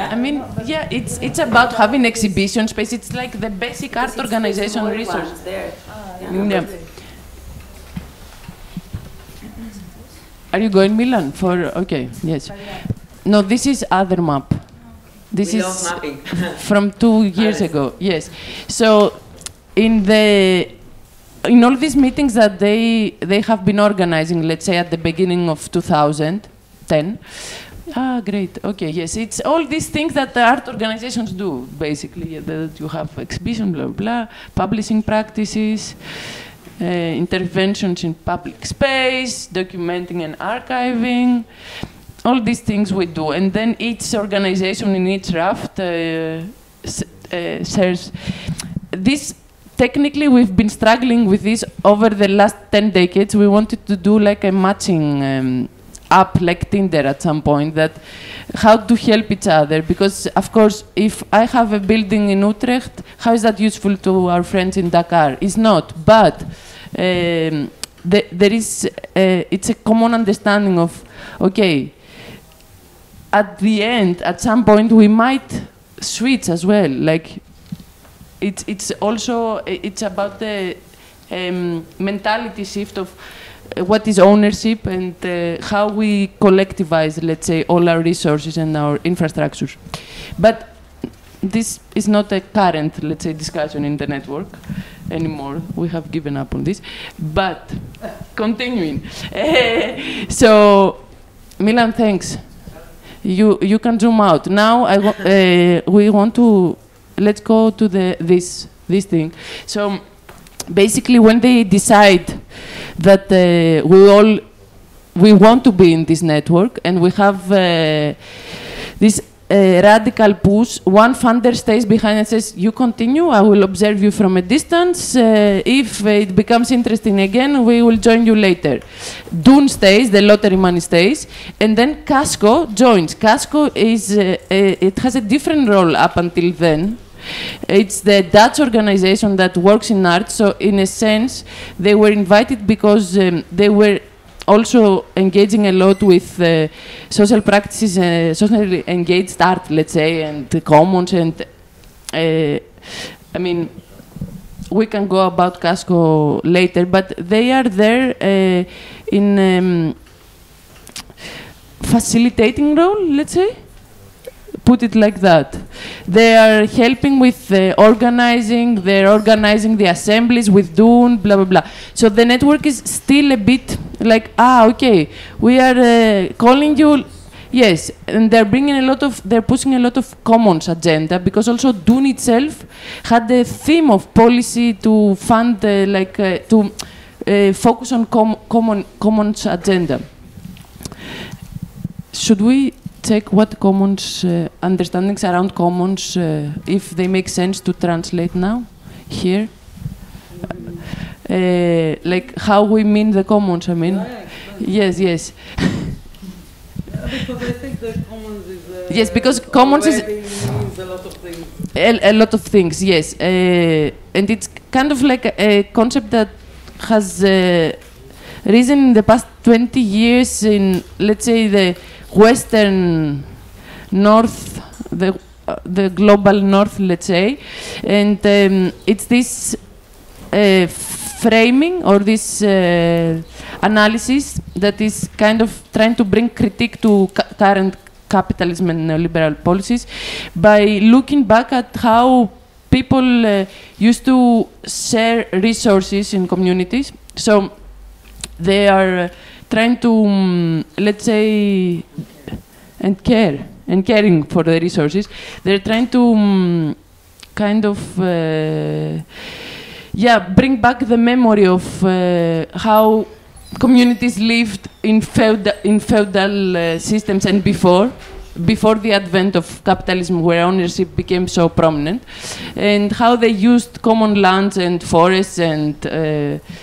I mean, it's about having exhibition space. It's like the basic art organization resource. Are you going Milan for? Okay, yes. No, this is other map. This is mapping. From 2 years ago. Yes. So in all these meetings that they have been organizing, let's say at the beginning of 2010. Ah, great. Okay, yes. It's all these things that the art organizations do, basically. That you have exhibition, blah, blah, publishing practices, interventions in public space, documenting and archiving, all these things we do, and then each organization in each raft shares this. Technically, we've been struggling with this over the last 10 decades. We wanted to do like a matching app like Tinder at some point, that how to help each other. Because, of course, if I have a building in Utrecht, how is that useful to our friends in Dakar? It's not. But there is, it's a common understanding of, okay, at the end, at some point, we might switch as well. Like, it's also, it's about the mentality shift of what is ownership and how we collectivize, let's say, all our resources and our infrastructures. But this is not a current, let's say, discussion in the network anymore. We have given up on this. But continuing. So, Milan, thanks. You can zoom out. Now we want to, let's go to this thing. So basically, when they decide that we want to be in this network, and we have this radical push, one funder stays behind and says, you continue, I will observe you from a distance. If it becomes interesting again, we will join you later. Dune stays, the lottery money stays, and then Casco joins. Casco is, it has a different role up until then. It's the Dutch organization that works in art, so in a sense, they were invited because they were also engaging a lot with social practices, socially engaged art, let's say, and the commons, and I mean, we can go about Casco later, but they are there in facilitating role, let's say, put it like that. They are helping with organizing, they're organizing the assemblies with Dune, blah, blah, blah. So the network is still a bit like, okay, we are calling you, yes, and they're bringing a lot of, they're pushing a lot of commons agenda, because also Dune itself had the theme of policy to fund, to focus on commons agenda. Should we check what commons, understandings around commons, if they make sense to translate now, here? Like how we mean the commons, I mean. Yes, yes. Because I think the commons is... yes, because commons is... means a lot of things. A lot of things, yes. And it's kind of like a concept that has risen in the past 20 years in, let's say, the Western North, the global North, let's say. And it's this framing or this analysis that is kind of trying to bring critique to current capitalism and neoliberal policies by looking back at how people used to share resources in communities. So they are trying to, let's say, and caring for the resources. They're trying to kind of, bring back the memory of how communities lived in feudal systems and before the advent of capitalism, where ownership became so prominent, and how they used common lands and forests and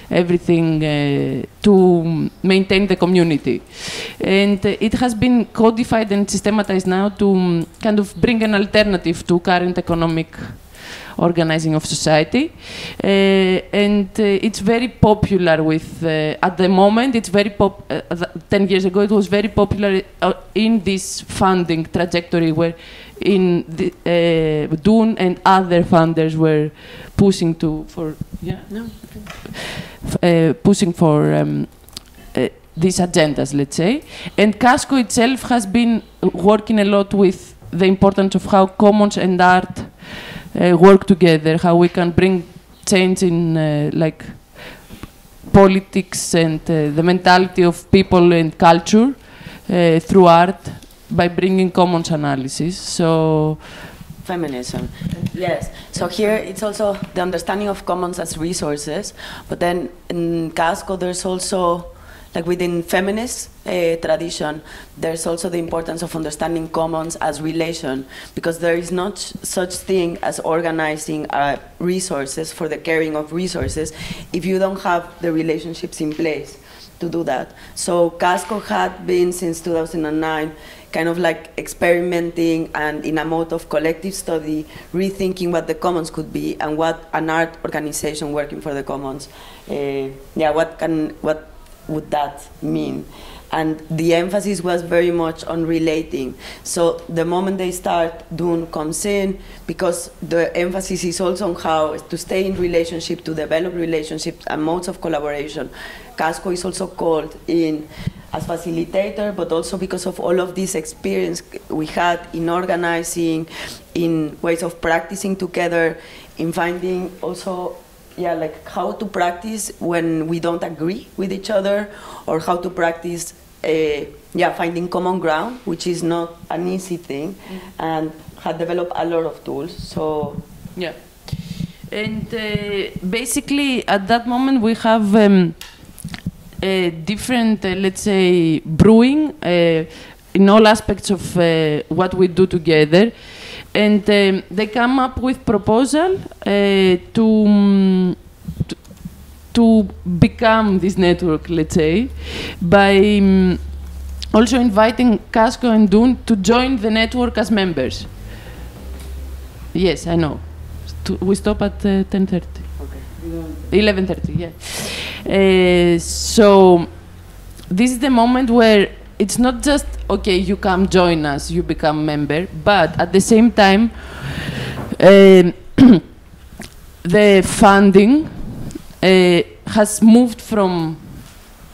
everything to maintain the community. And it has been codified and systematized now to kind of bring an alternative to current economic organizing of society, and it's very popular with, at the moment, it's very 10 years ago, it was very popular in this funding trajectory where in the, Dune and other funders were pushing pushing for these agendas, let's say. And Casco itself has been working a lot with the importance of how commons and art work together, how we can bring change in like politics and the mentality of people and culture through art by bringing commons analysis. So feminism, yes. So here it's also the understanding of commons as resources, but then in Casco there's also like within feminist tradition, there's also the importance of understanding commons as relation, because there is not such thing as organizing resources for the caring of resources if you don't have the relationships in place to do that. So Casco had been since 2009 kind of like experimenting and in a mode of collective study, rethinking what the commons could be and what an art organization working for the commons, what would that mean? And the emphasis was very much on relating. So the moment they start, Dune comes in, because the emphasis is also on how to stay in relationship, to develop relationships and modes of collaboration. Casco is also called in as facilitator, but also because of all of this experience we had in organizing, in ways of practicing together, in finding also, like how to practice when we don't agree with each other, or how to practice, finding common ground, which is not an easy thing, and had developed a lot of tools. So yeah, and basically at that moment we have different, let's say, brewing in all aspects of what we do together, and they come up with proposal to become this network, let's say, by also inviting Casco and Dune to join the network as members. Yes, I know. We stop at 10:30. Okay. 11:30, yeah. So this is the moment where it's not just, okay, you come join us, you become member, but at the same time, the funding has moved from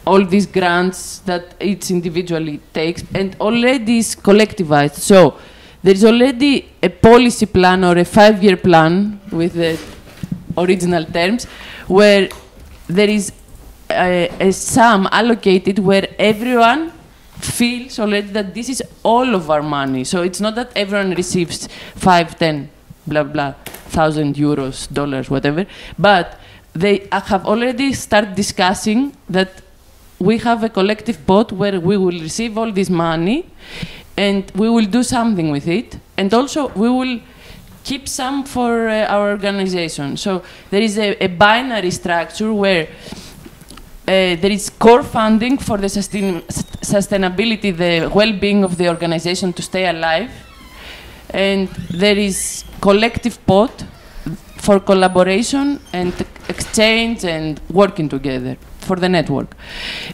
all these grants that each individually takes and already is collectivized. So there is already a policy plan or a 5-year plan with the original terms where there is a sum allocated where everyone feels already that this is all of our money. So it's not that everyone receives 5, 10, blah, blah, €1,000, dollars, whatever, but they have already started discussing that we have a collective pot where we will receive all this money and we will do something with it. And also we will keep some for our organization. So there is a binary structure where there is core funding for the sustainability, the well-being of the organization to stay alive. And there is collective pot for collaboration and exchange and working together for the network.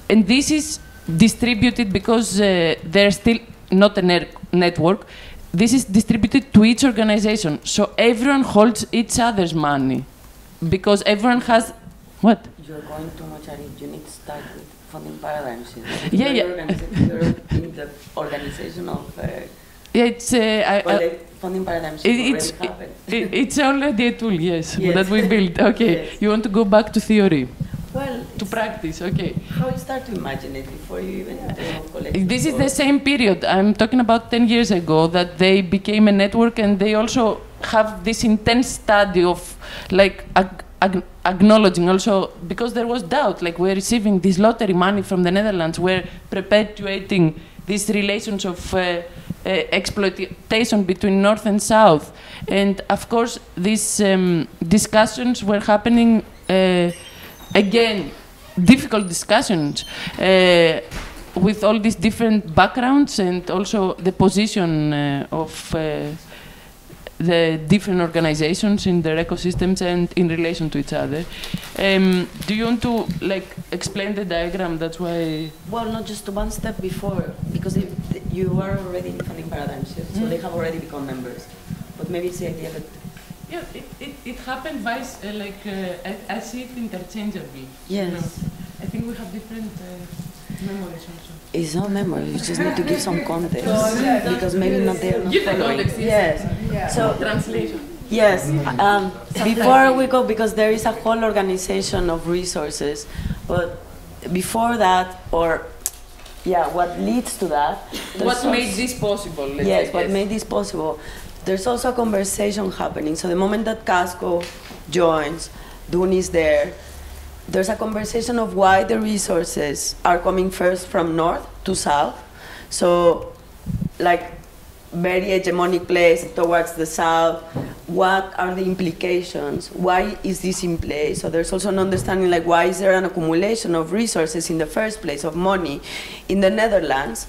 And this is distributed because there's still not a network. This is distributed to each organization. So everyone holds each other's money because everyone has, what? You're going too much at it. You need to start with funding paradigms. Yeah. You're in the organization of it's funding paradigms. It's already a tool, yes, that we built. Okay, yes. You want to go back to theory? Well, to practice, okay. How you start to imagine it before you even collect? This is the same period. I'm talking about 10 years ago that they became a network, and they also have this intense study of like acknowledging also, because there was doubt, like we're receiving this lottery money from the Netherlands, we're perpetuating these relations of exploitation between North and South. And of course, these discussions were happening, again, difficult discussions with all these different backgrounds and also the position of the different organizations in their ecosystems and in relation to each other. Do you want to explain the diagram? That's why. Well, not just one step before, because you are already in funding paradigm shift, so they have already become members. But maybe it's the idea that. Yeah, it happened by I see it interchangeably. Yes. No, I think we have different memories also. It's not memory. You just need to give some context because maybe not there. Give the context. Yes. Yeah. So translation. Yes. Before we go, because there is a whole organization of resources, but before that, what leads to that? What made this possible? Yes. What made this possible? There's also a conversation happening. So the moment that Casco joins, Dune is there, there's a conversation of why the resources are coming first from north to south. So, like, very hegemonic place towards the south. What are the implications? Why is this in place? So there's also an understanding, like, why is there an accumulation of resources in the first place, of money, in the Netherlands,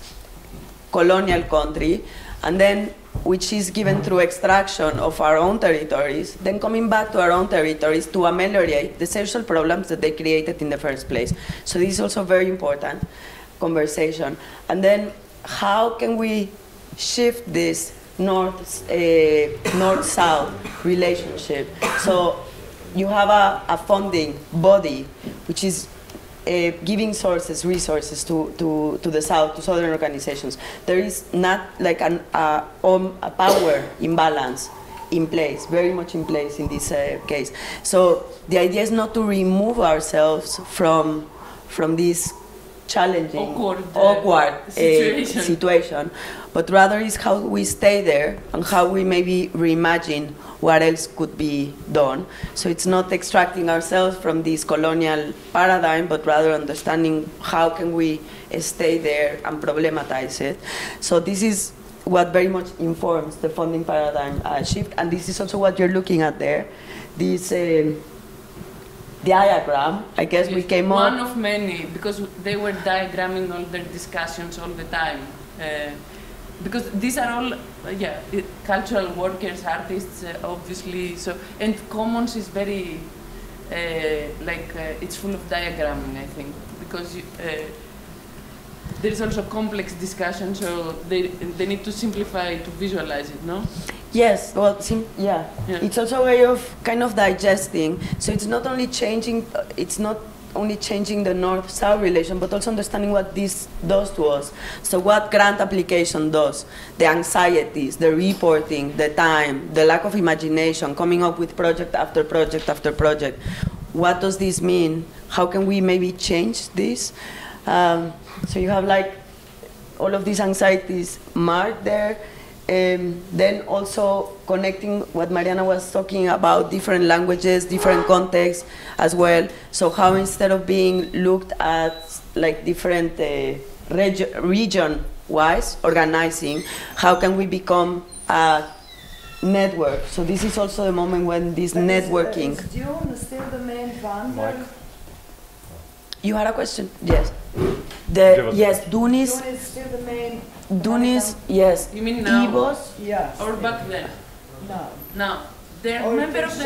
colonial country, and then which is given through extraction of our own territories, then coming back to our own territories to ameliorate the social problems that they created in the first place. So this is also a very important conversation. And then how can we shift this north-south relationship? So you have a funding body which is giving resources to the south, to southern organizations. There is not like a power imbalance in place, very much in place in this case. So the idea is not to remove ourselves from this challenging, awkward situation, but rather is how we stay there and how we maybe reimagine what else could be done. So it's not extracting ourselves from this colonial paradigm, but rather understanding how can we stay there and problematize it. So this is what very much informs the funding paradigm shift, and this is also what you're looking at there. This diagram, I guess we came up. One of many, because they were diagramming all their discussions all the time. Because these are all, cultural workers, artists, obviously. So, and commons is very, it's full of diagramming, I think, because there is also complex discussion, so they need to simplify to visualize it, no? Yes, well, it's also a way of kind of digesting. So it's not only changing, the north-south relation, but also understanding what this does to us. So what grant application does, the anxieties, the reporting, the time, the lack of imagination, coming up with project after project after project. What does this mean? How can we maybe change this? So you have like all of these anxieties marked there. Then also connecting what Marianna was talking about, different languages, different contexts as well. So how instead of being looked at like different region-wise organizing, how can we become a network? So this is also the moment when this networking. Is June still the main funder? You had a question? Yes. Yes, Dune is still the main. Dunis, yes. You mean now? Evos? Yes. Or back then? No. Now. They're member of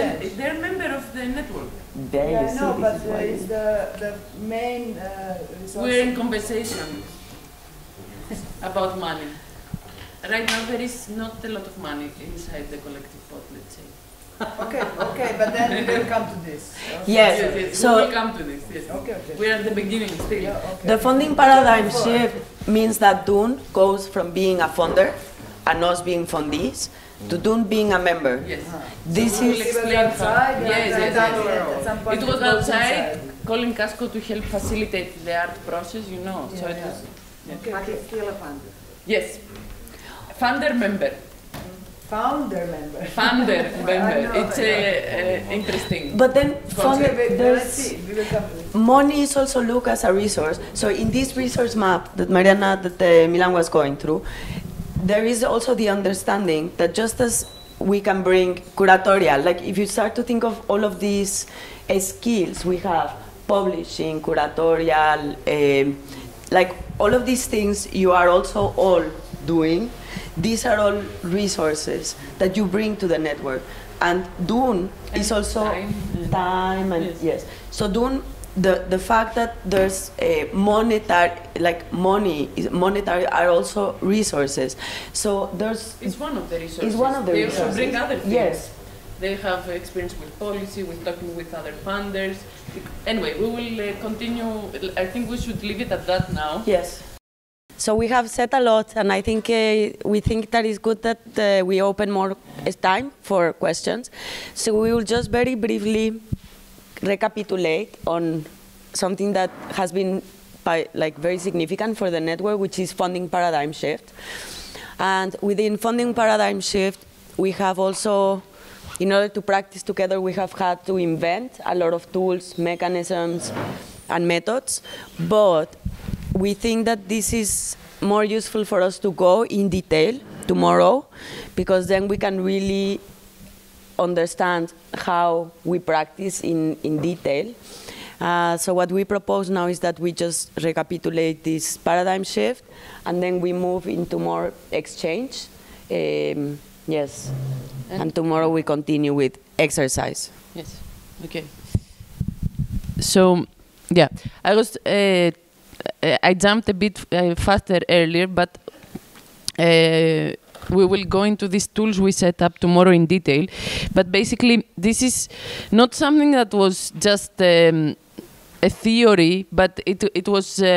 the network. Yeah, no, but it's the main resource. We're in conversation about money. Right now there is not a lot of money inside the collective pot, let's say. Okay, but then we will come to this. Yes. So we will come to this. Yes. Okay. We're at the beginning still. Yeah, The funding paradigm shift means that Dune goes from being a funder and us being fundees to Dune being a member. Yes. This so is explain outside. Yes. It was outside, calling Casco to help facilitate the art process, you know. So it was. Still a funder. Yes. Funder member. Founder member. Founder member. It's interesting. But then money is also looked as a resource. So in this resource map that Marianna, Milan was going through, there is also the understanding that just as we can bring curatorial, like if you start to think of all of these skills we have, publishing, curatorial, like all of these things you are also all doing. These are all resources that you bring to the network. And Dune is also time and yes. So Dune, the fact that there's a monetary, like money, monetary are also resources. So there's... It's one of the resources. It's one of the resources. They also bring other things. Yes. They have experience with policy, with talking with other funders. Anyway, we will continue. I think we should leave it at that now. Yes. So we have said a lot, and I think we think that it's good that we open more time for questions. So we will just very briefly recapitulate on something that has been very significant for the network, which is funding paradigm shift. And within funding paradigm shift, we have also in order to practice together, we have had to invent a lot of tools, mechanisms, and methods, but we think that this is more useful for us to go in detail tomorrow, because then we can really understand how we practice in detail. So what we propose now is that we just recapitulate this paradigm shift, and then we move into more exchange. Yes, and tomorrow we continue with exercise. Yes, okay. So, yeah, I jumped a bit faster earlier, but we will go into these tools we set up tomorrow in detail. But basically, this is not something that was just a theory, but it was something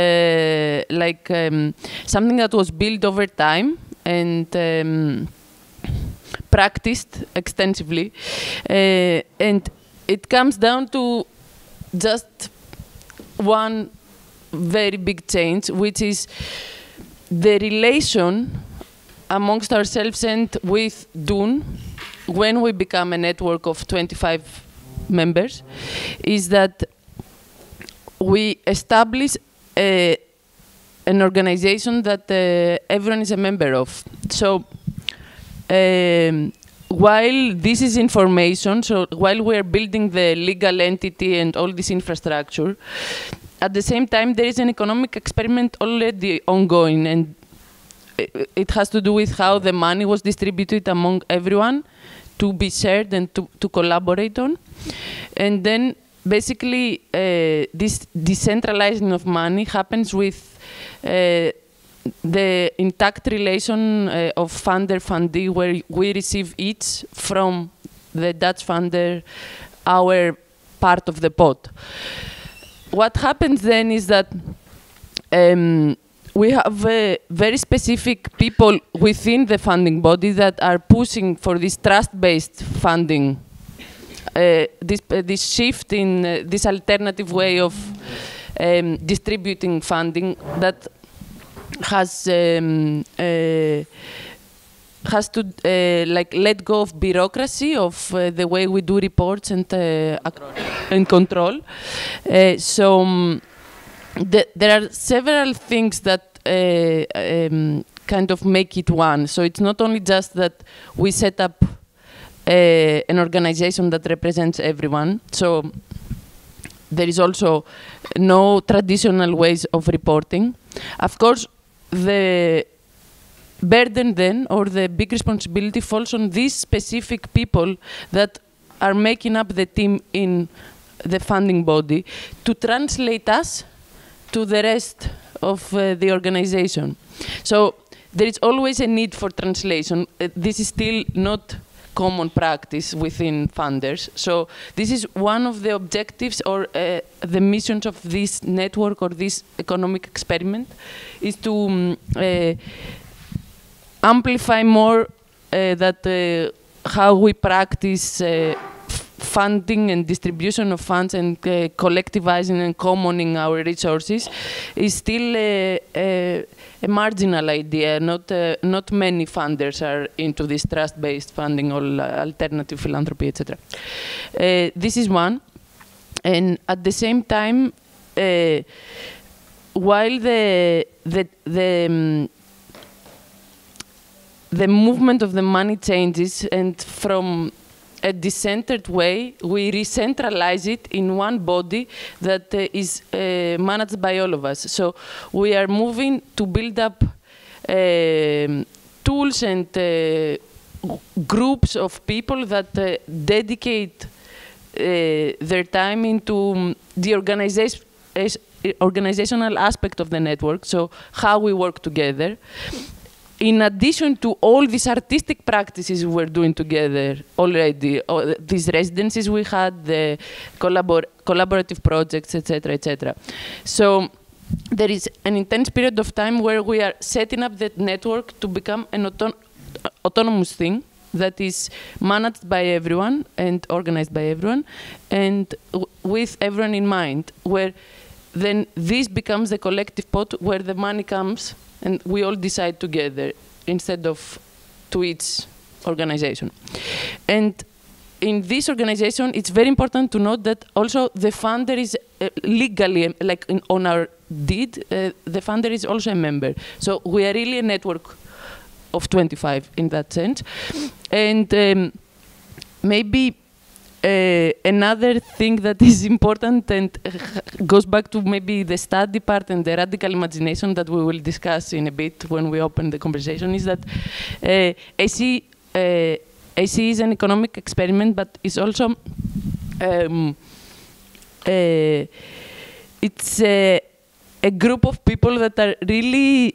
that was built over time and practiced extensively. And it comes down to just one very big change, which is the relation amongst ourselves and with DUN when we become a network of 25 members, is that we establish an organization that everyone is a member of. So while this is information, so while we are building the legal entity and all this infrastructure, at the same time there is an economic experiment already ongoing, and it has to do with how the money was distributed among everyone to be shared and to collaborate on. And then basically this decentralizing of money happens with the intact relation of funder-fundee, where we receive each from the Dutch funder our part of the pot. What happens then is that we have very specific people within the funding body that are pushing for this trust-based funding, this shift in this alternative way of distributing funding that has to let go of bureaucracy, of the way we do reports and control. So there are several things that kind of make it one. So it's not only just that we set up an organization that represents everyone. So there is also no traditional ways of reporting. Of course, the burden then, or the big responsibility, falls on these specific people that are making up the team in the funding body to translate us to the rest of the organization. So there is always a need for translation. This is still not common practice within funders. So this is one of the objectives or the missions of this network or this economic experiment, is to amplify more that how we practice funding and distribution of funds and collectivizing and commoning our resources is still a marginal idea. Not many funders are into this trust-based funding or alternative philanthropy, etc. This is one. And at the same time, while the movement of the money changes, and from a decentered way, we re-centralize it in one body that is managed by all of us. So we are moving to build up tools and groups of people that dedicate their time into the organizational aspect of the network, so how we work together. In addition to all these artistic practices we're doing together already, these residencies we had, the collaborative projects, etc., etc. So there is an intense period of time where we are setting up that network to become an autonomous thing that is managed by everyone and organized by everyone, and with everyone in mind, where then this becomes the collective pot where the money comes and we all decide together instead of to each organization. And in this organization, it's very important to note that also the funder is legally, like on our deed, the funder is also a member. So we are really a network of 25 in that sense. And maybe another thing that is important and goes back to maybe the study part and the radical imagination that we will discuss in a bit when we open the conversation is that AC is an economic experiment, but it's also it's a group of people that are really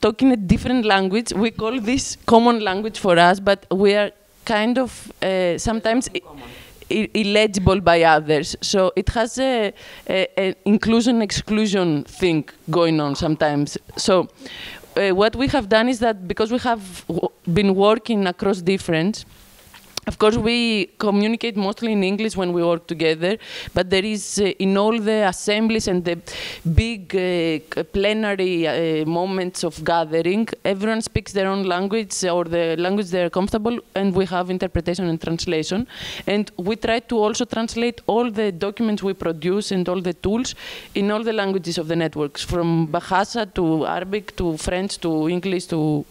talking a different language. We call this common language for us, but we are kind of sometimes illegible by others. So it has an inclusion-exclusion thing going on sometimes. So what we have done is that because we have been working across different, of course, we communicate mostly in English when we work together, but there is, in all the assemblies and the big plenary moments of gathering, everyone speaks their own language or the language they're comfortable, and we have interpretation and translation. And we try to also translate all the documents we produce and all the tools in all the languages of the networks, from Bahasa to Arabic to French to English to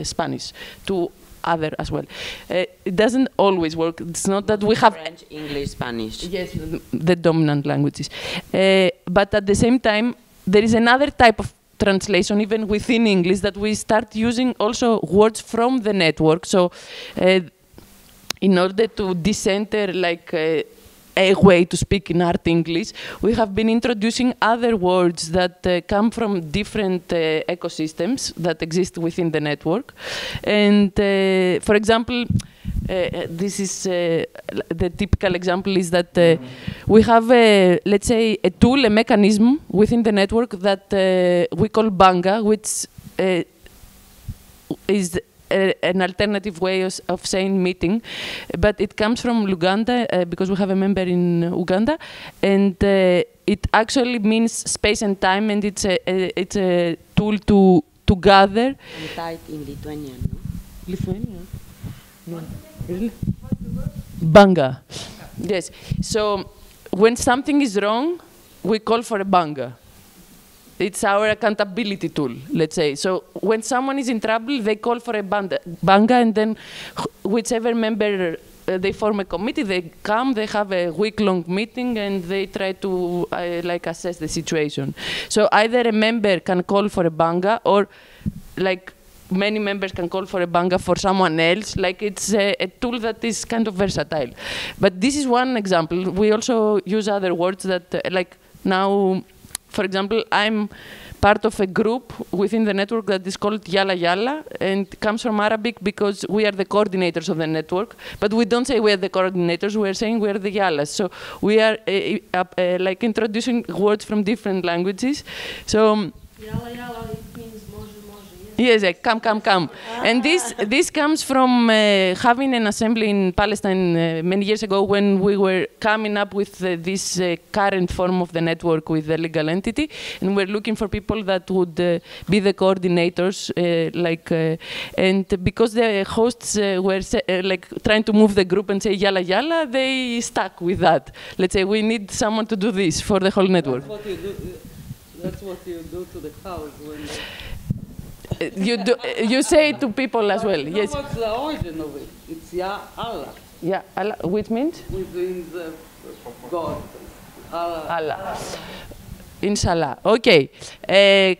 Spanish to other as well. It doesn't always work. It's not that we have French, English, Spanish. Yes, the dominant languages. But at the same time, there is another type of translation, even within English, that we start using also words from the network. So in order to decenter like a way to speak in art English, we have been introducing other words that come from different ecosystems that exist within the network. And for example, this is the typical example is that we have, let's say, a tool, a mechanism within the network that we call Banga, which is an alternative way of saying meeting, but it comes from Uganda because we have a member in Uganda, and it actually means space and time, and it's a tool to gather. I'm tight in Lithuanian. No? Lithuanian? No. Really? Banga. Yes. So when something is wrong, we call for a banga. It's our accountability tool, let's say. So when someone is in trouble, they call for a banga, and then whichever member, they form a committee, they come, they have a week-long meeting, and they try to like assess the situation. So either a member can call for a banga, or like many members can call for a banga for someone else. Like it's a tool that is kind of versatile. But this is one example. We also use other words that like now, for example, I'm part of a group within the network that is called Yala Yala, and comes from Arabic because we are the coordinators of the network. But we don't say we are the coordinators, we are saying we are the Yalas. So we are like introducing words from different languages. So Yala Yala, it means yes, come. And this comes from having an assembly in Palestine many years ago when we were coming up with this current form of the network with the legal entity, and we're looking for people that would be the coordinators, and because the hosts were like trying to move the group and say yalla yalla, they stuck with that. Let's say we need someone to do this for the whole network. That's what you do to the house when you say it to people as well. Yes. What's the origin of it? It's Ya Allah. Ya Allah, which means? Within the God. Allah. Inshallah. Okay.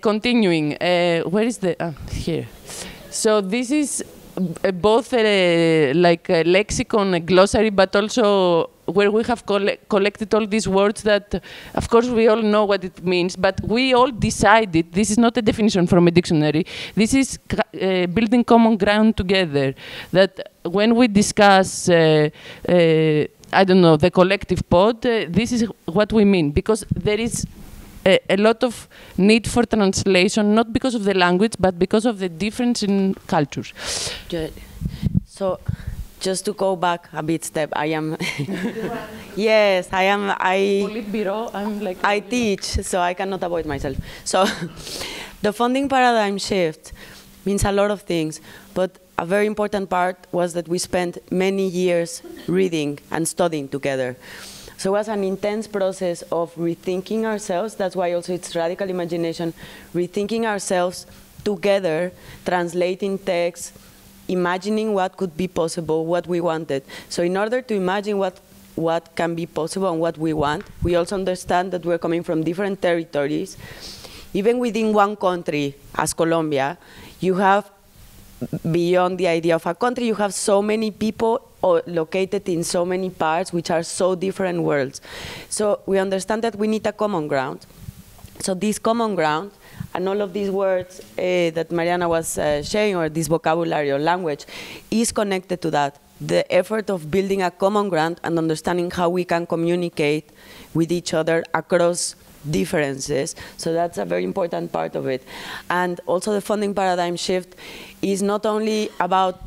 Continuing. Where is the? Here. So this is both like a lexicon, a glossary, but also where we have collected all these words that, of course, we all know what it means, but we all decided, this is not a definition from a dictionary, this is building common ground together, that when we discuss, I don't know, the collective pod, this is what we mean, because there is a lot of need for translation, not because of the language, but because of the difference in cultures. So, just to go back a bit step, I am, yes, I am, I teach, so I cannot avoid myself. So, the funding paradigm shift means a lot of things, but a very important part was that we spent many years reading and studying together. So it was an intense process of rethinking ourselves. That's why also it's radical imagination, rethinking ourselves together, translating text, imagining what could be possible, what we wanted. So in order to imagine what can be possible and what we want, we also understand that we're coming from different territories. Even within one country, as Colombia, you have, beyond the idea of a country, you have so many people located in so many parts, which are so different worlds. So we understand that we need a common ground. So this common ground, and all of these words that Marianna was sharing, or this vocabulary or language, is connected to that. The effort of building a common ground and understanding how we can communicate with each other across differences. So that's a very important part of it. And also the funding paradigm shift is not only about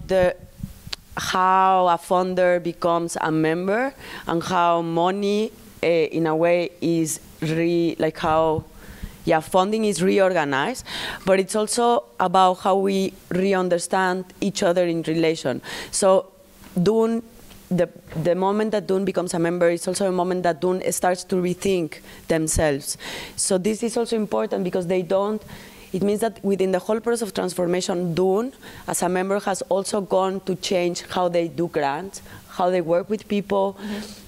how a funder becomes a member and how money, in a way, is funding is reorganized, but it's also about how we re-understand each other in relation. So Dune, the moment that Dune becomes a member is also a moment that Dune starts to rethink themselves. So this is also important because it means that within the whole process of transformation, Dune, as a member, has also gone to change how they do grants, how they work with people,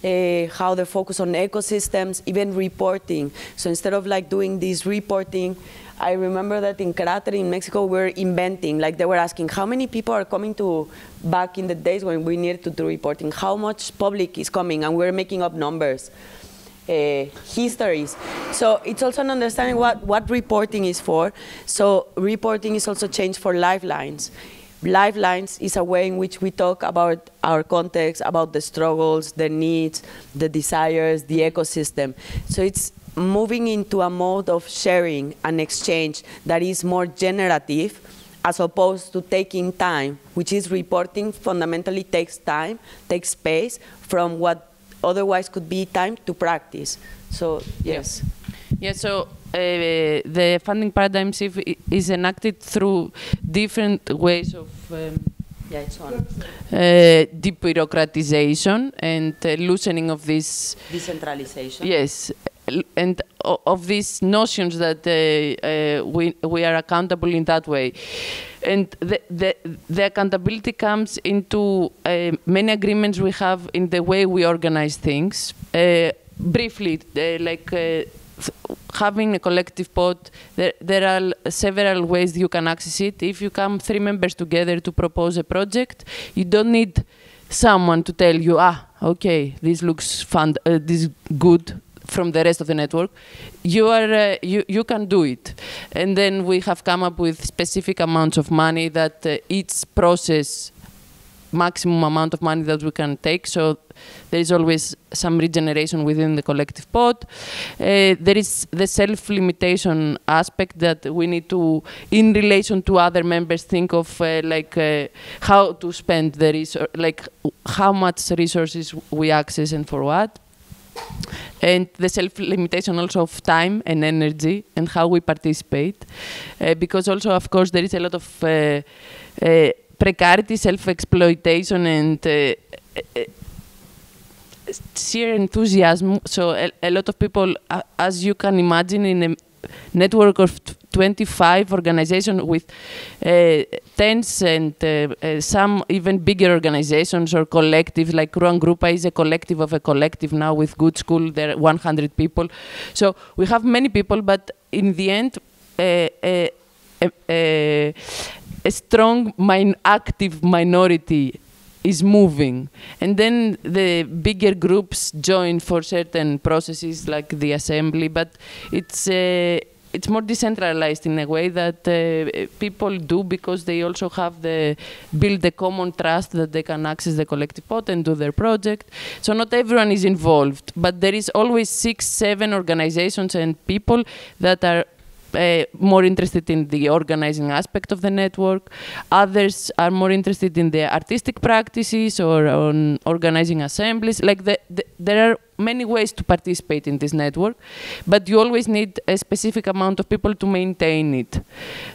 how they focus on ecosystems, even reporting. So instead of doing this reporting, I remember that in Cráter in Mexico, we're inventing, they were asking how many people are coming to, back in the days when we needed to do reporting, how much public is coming, and we're making up numbers. Histories. So it's also an understanding what reporting is for. So reporting is also changed for lifelines. Lifelines is a way in which we talk about our context, about the struggles, the needs, the desires, the ecosystem. So it's moving into a mode of sharing and exchange that is more generative as opposed to taking time, which is reporting fundamentally takes time, takes space from what otherwise could be time to practice. So, yes. Yeah, so the funding paradigm shift is enacted through different ways of debureaucratization and loosening of this decentralization. Yes, and of these notions that we are accountable in that way. And the accountability comes into many agreements we have in the way we organize things. Briefly, having a collective pot, there are several ways you can access it. If you come 3 members together to propose a project, you don't need someone to tell you, okay, this looks fun, this is good, from the rest of the network. You can do it. And then we have come up with specific amounts of money that each process, maximum amount of money that we can take. So there is always some regeneration within the collective pot. There is the self-limitation aspect that we need to, in relation to other members, think of how to spend the resource, how much resources we access and for what. And the self-limitation also of time and energy and how we participate. Because also, of course, there is a lot of precarity, self-exploitation, and sheer enthusiasm. So a lot of people, as you can imagine, in a network of 25 organizations with tens and some even bigger organizations or collectives, like Ruan Grupa is a collective of a collective now with Good School, there are 100 people. So we have many people, but in the end, a strong active minority is moving. And then the bigger groups join for certain processes like the assembly, but it's more decentralized in a way that people do because they also have build the common trust that they can access the collective pot and do their project. So not everyone is involved, but there is always 6, 7 organizations and people that are more interested in the organizing aspect of the network. Others are more interested in the artistic practices or on organizing assemblies. Like there are many ways to participate in this network, but you always need a specific amount of people to maintain it.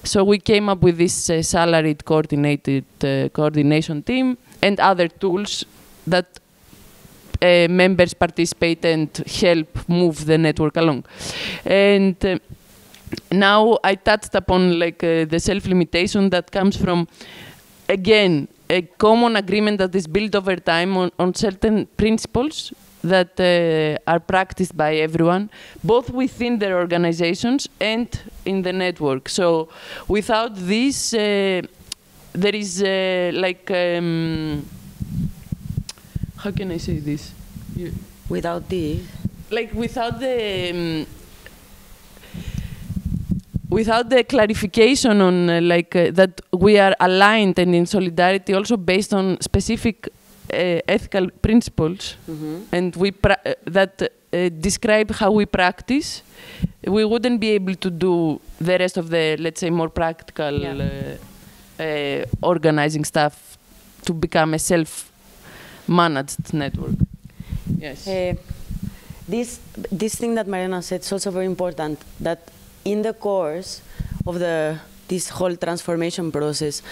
So we came up with this salaried coordinated coordination team and other tools that members participate and help move the network along. And now I touched upon the self-limitation that comes from, again, a common agreement that is built over time on certain principles that are practiced by everyone, both within their organizations and in the network. So without this, there is how can I say this? Without the? Without the clarification on that we are aligned and in solidarity also based on specific ethical principles, and that describe how we practice, we wouldn't be able to do the rest of the, let's say, more practical organizing stuff to become a self-managed network. Yes. This thing that Marianna said is also very important, that in the course of this whole transformation process,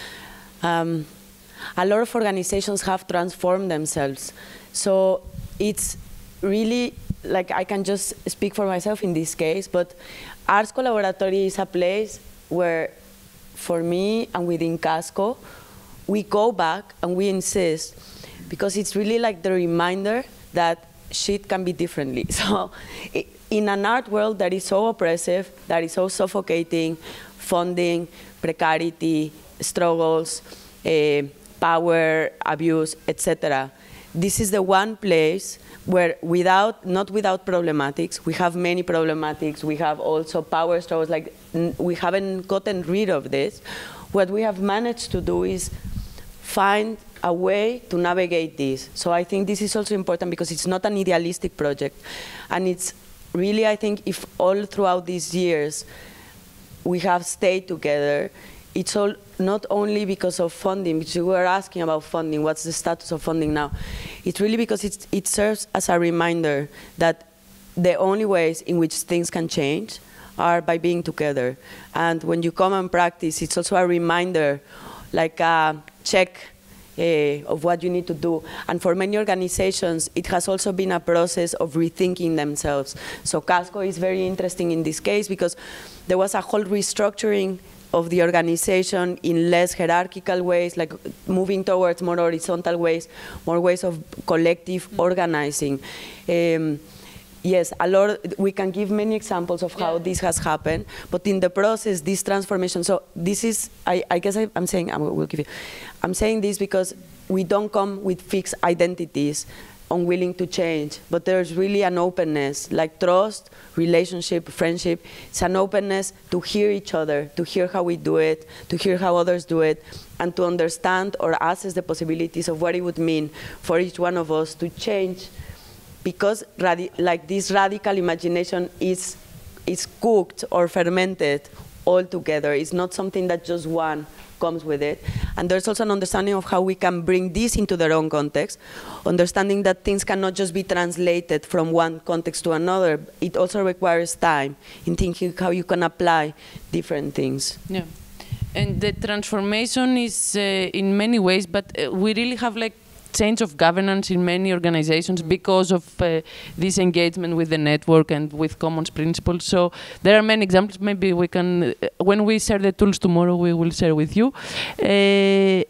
a lot of organizations have transformed themselves. So it's really, I can just speak for myself in this case, but Arts Collaboratory is a place where, for me and within Casco, we go back and we insist, because it's really like the reminder that shit can be differently. So in an art world that is so oppressive, that is so suffocating, funding, precarity, struggles, power, abuse, etc. This is the one place where not without problematics, we have many problematics, we have also power struggles, we haven't gotten rid of this. What we have managed to do is find a way to navigate this. So I think this is also important because it's not an idealistic project. And it's really, I think, if all throughout these years we have stayed together, it's all not only because of funding, because we were asking about funding, what's the status of funding now? It's really because it serves as a reminder that the only ways in which things can change are by being together. And when you come and practice, it's also a reminder, like a check of what you need to do. And for many organizations, it has also been a process of rethinking themselves. So Casco is very interesting in this case because there was a whole restructuring of the organization in less hierarchical ways, like moving towards more horizontal ways, more ways of collective organizing. Yes, we can give many examples of how this has happened, but in the process, this transformation, so this is, I guess I'm saying this because we don't come with fixed identities, unwilling to change, but there's really an openness, like trust, relationship, friendship. It's an openness to hear each other, to hear how we do it, to hear how others do it, and to understand or assess the possibilities of what it would mean for each one of us to change, because this radical imagination is cooked or fermented all together. It's not something that just one comes with it. And there's also an understanding of how we can bring this into their own context, understanding that things cannot just be translated from one context to another. It also requires time in thinking how you can apply different things. Yeah. And the transformation is in many ways, but we really have change of governance in many organizations because of this engagement with the network and with commons principles. So there are many examples. Maybe we can, when we share the tools tomorrow, we will share with you. And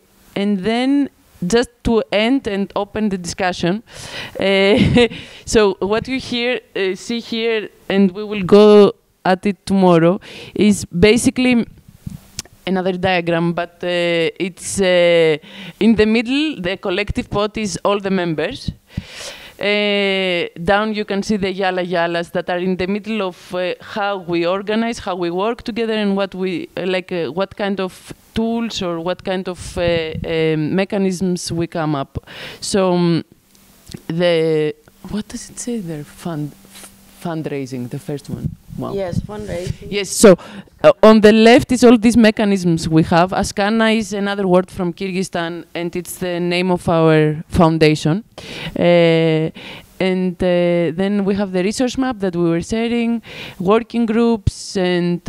then just to end and open the discussion. So what you see here, and we will go at it tomorrow, is basically another diagram, but it's in the middle, the collective pot is all the members. Down you can see the yala yalas that are in the middle of how we organize, how we work together, and what we what kind of tools or what kind of mechanisms we come up. So what does it say there? Fundraising, the first one. Wow. Yes, fundraising. Yes, so on the left is all these mechanisms we have. Askana is another word from Kyrgyzstan, and it's the name of our foundation. And then we have the resource map that we were sharing, working groups, and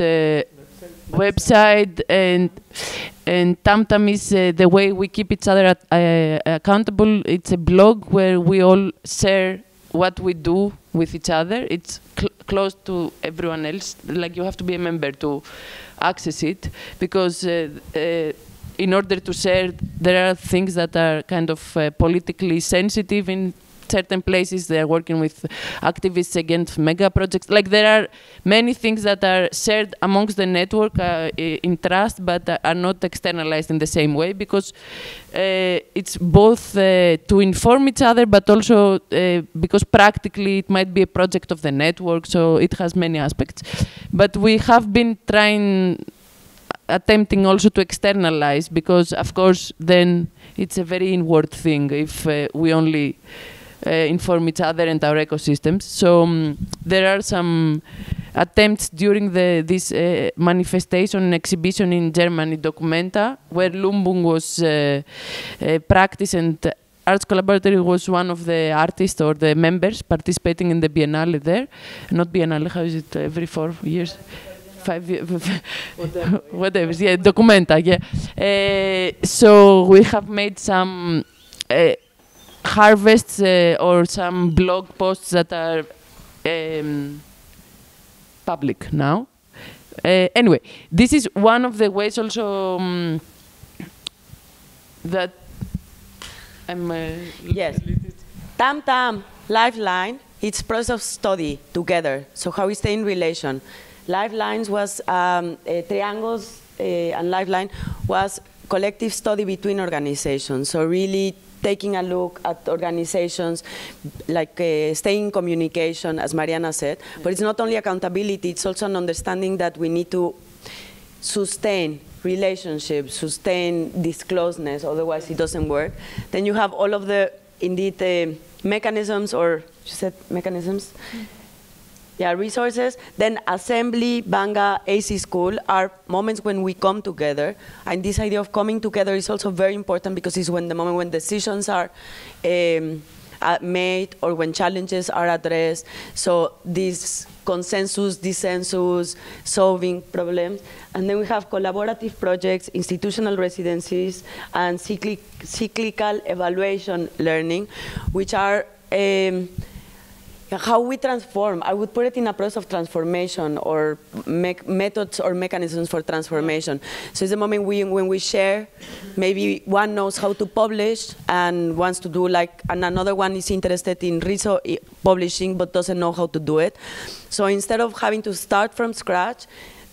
website, and Tamtam is the way we keep each other accountable. It's a blog where we all share what we do with each other. It's close to everyone else. Like, you have to be a member to access it, because in order to share, there are things that are kind of politically sensitive in certain places. They are working with activists against mega projects. Like, there are many things that are shared amongst the network in trust, but are not externalized in the same way, because it's both to inform each other, but also because practically it might be a project of the network, so it has many aspects. But we have been attempting also to externalize, because of course then it's a very inward thing if we only inform each other and our ecosystems. So there are some attempts during this manifestation and exhibition in Germany, Documenta, where Lumbung was practiced, and Arts Collaboratory was one of the artists or the members participating in the Biennale there. Not Biennale, how is it, every 4 years? 5 years, whatever, yeah, Documenta, yeah. So we have made some harvests or some blog posts that are public now. Anyway, this is one of the ways also that I'm... yes. Tam, Lifeline, it's process of study together. So how we stay in relation. Lifelines was, Triangles and Lifeline was collective study between organizations. So really taking a look at organizations, like staying in communication, as Marianna said. But it's not only accountability, it's also an understanding that we need to sustain relationships, sustain this closeness, otherwise it doesn't work. Then you have all of the, indeed, mechanisms, or you said mechanisms? Yeah, resources. Then assembly, Banga, AC School are moments when we come together. And this idea of coming together is also very important, because it's when the moment when decisions are made or when challenges are addressed. So this consensus, dissensus, solving problems. And then we have collaborative projects, institutional residencies, and cyclical evaluation learning, which are how we transform. I would put it in a process of transformation, or methods or mechanisms for transformation. So it's the moment when we share, maybe one knows how to publish and wants to do like, and another one is interested in publishing but doesn't know how to do it. So instead of having to start from scratch,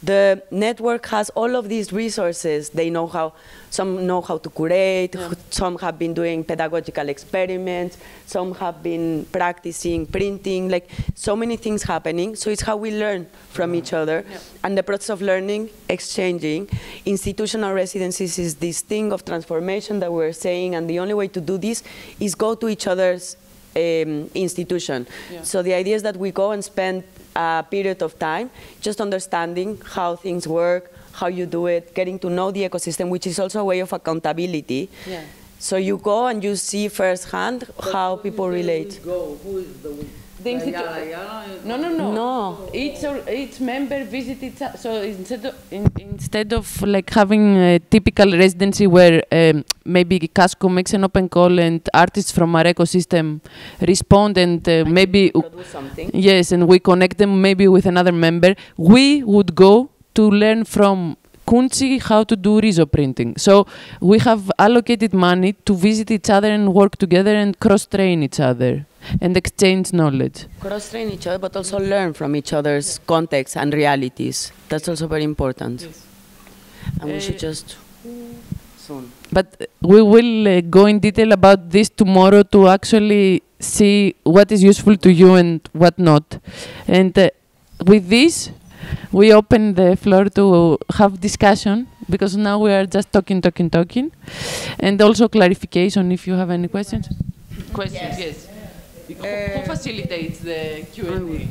the network has all of these resources. They know how, some know how to curate, some have been doing pedagogical experiments, some have been practicing printing, like so many things happening. So it's how we learn from each other. And the process of learning, exchanging. Institutional residencies is this thing of transformation that we're saying, and the only way to do this is go to each other's institution. So the idea is that we go and spend a period of time just understanding how things work, how you do it, getting to know the ecosystem, which is also a way of accountability. So you go and you see firsthand how people relate. Who is No. Each member visits. So instead of like having a typical residency where maybe Casco makes an open call and artists from our ecosystem respond and maybe produce something. Yes, and we connect them maybe with another member. We would go to learn from Kunci how to do riso printing. So we have allocated money to visit each other and work together and cross-train each other and exchange knowledge. Cross-train each other, but also learn from each other's contexts and realities. That's also very important. Yes. And we should just soon. But we will go in detail about this tomorrow to actually see what is useful to you and what not. And with this, we open the floor to have discussion, because now we are just talking, and also clarification if you have any questions. Questions, yes. Who facilitates the Q&A?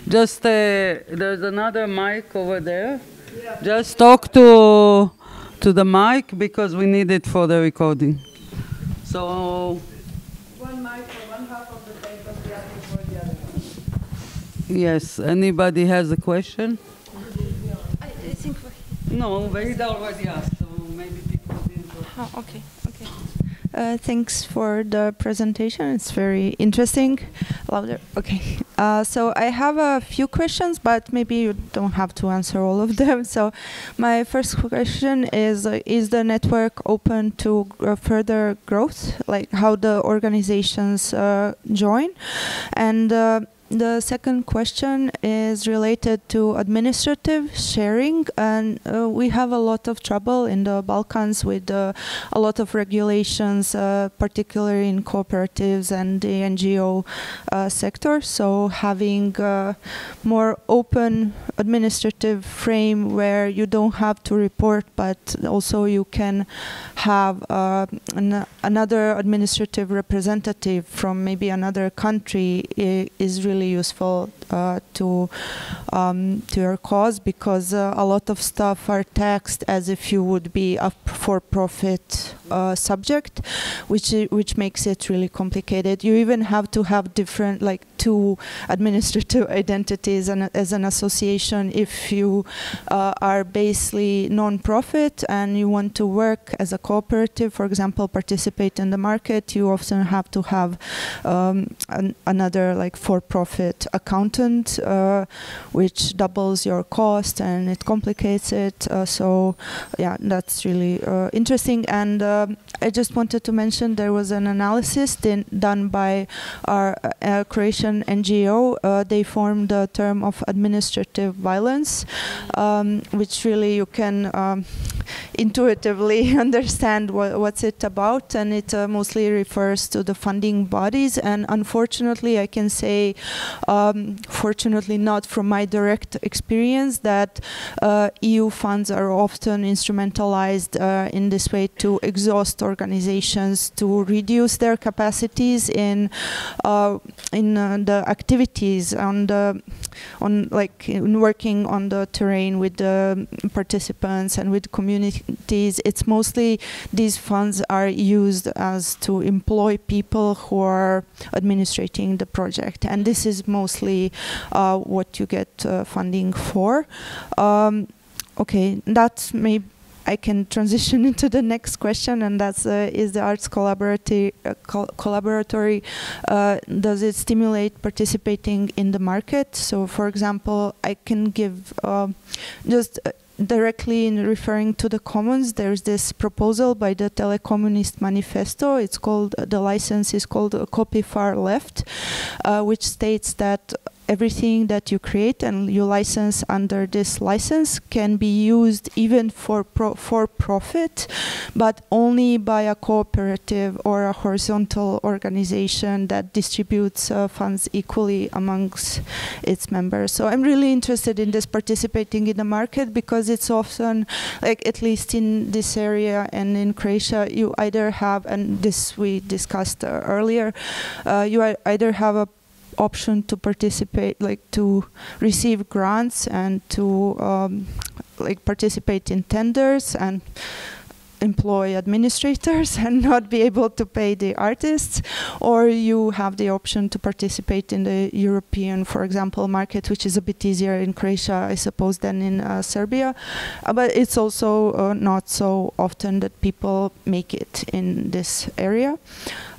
Just there's another mic over there. Yeah. Just talk to the mic because we need it for the recording. So one mic for one half of the paper, the other for the other half. Yes. Anybody has a question? I think No, Veida already asked, so maybe people didn't. Oh, okay. Thanks for the presentation. It's very interesting. Louder. Okay. So I have a few questions, but maybe you don't have to answer all of them. So my first question is the network open to further growth? Like how the organizations join? And the second question is related to administrative sharing, and we have a lot of trouble in the Balkans with a lot of regulations, particularly in cooperatives and the NGO sector. So having a more open administrative frame where you don't have to report, but also you can have another administrative representative from maybe another country is really useful to your cause, because a lot of stuff are taxed as if you would be a for-profit subject, which makes it really complicated. You even have to have different, like, two administrative identities and as an association if you are basically non-profit and you want to work as a cooperative, for example, participate in the market. You often have to have another, like, for-profit accountant, which doubles your cost and it complicates it. So yeah, that's really interesting. And I just wanted to mention there was an analysis done by our Croatian NGO. They formed the term of administrative violence, which really you can intuitively understand what's it about, and it mostly refers to the funding bodies. And unfortunately, I can say, fortunately not from my direct experience, that EU funds are often instrumentalized in this way to exhaust organizations, to reduce their capacities in the activities in working on the terrain with the participants and with communities. It's mostly these funds are used as to employ people who are administrating the project, and this is mostly what you get funding for. Okay, that's maybe I can transition into the next question, and that's is the arts collaboratory does it stimulate participating in the market? So, for example, I can give just directly in referring to the commons, there's this proposal by the Telecommunist Manifesto. It's called, the license is called Copy Far Left, which states that everything that you create and you license under this license can be used even for profit, but only by a cooperative or a horizontal organization that distributes funds equally amongst its members. So I'm really interested in this participating in the market, because it's often, like, at least in this area and in Croatia, you either have, and this we discussed earlier, you either have a option to participate, like to receive grants and to like participate in tenders and employ administrators and not be able to pay the artists, or you have the option to participate in the European, for example, market, which is a bit easier in Croatia, I suppose, than in Serbia. But it's also not so often that people make it in this area.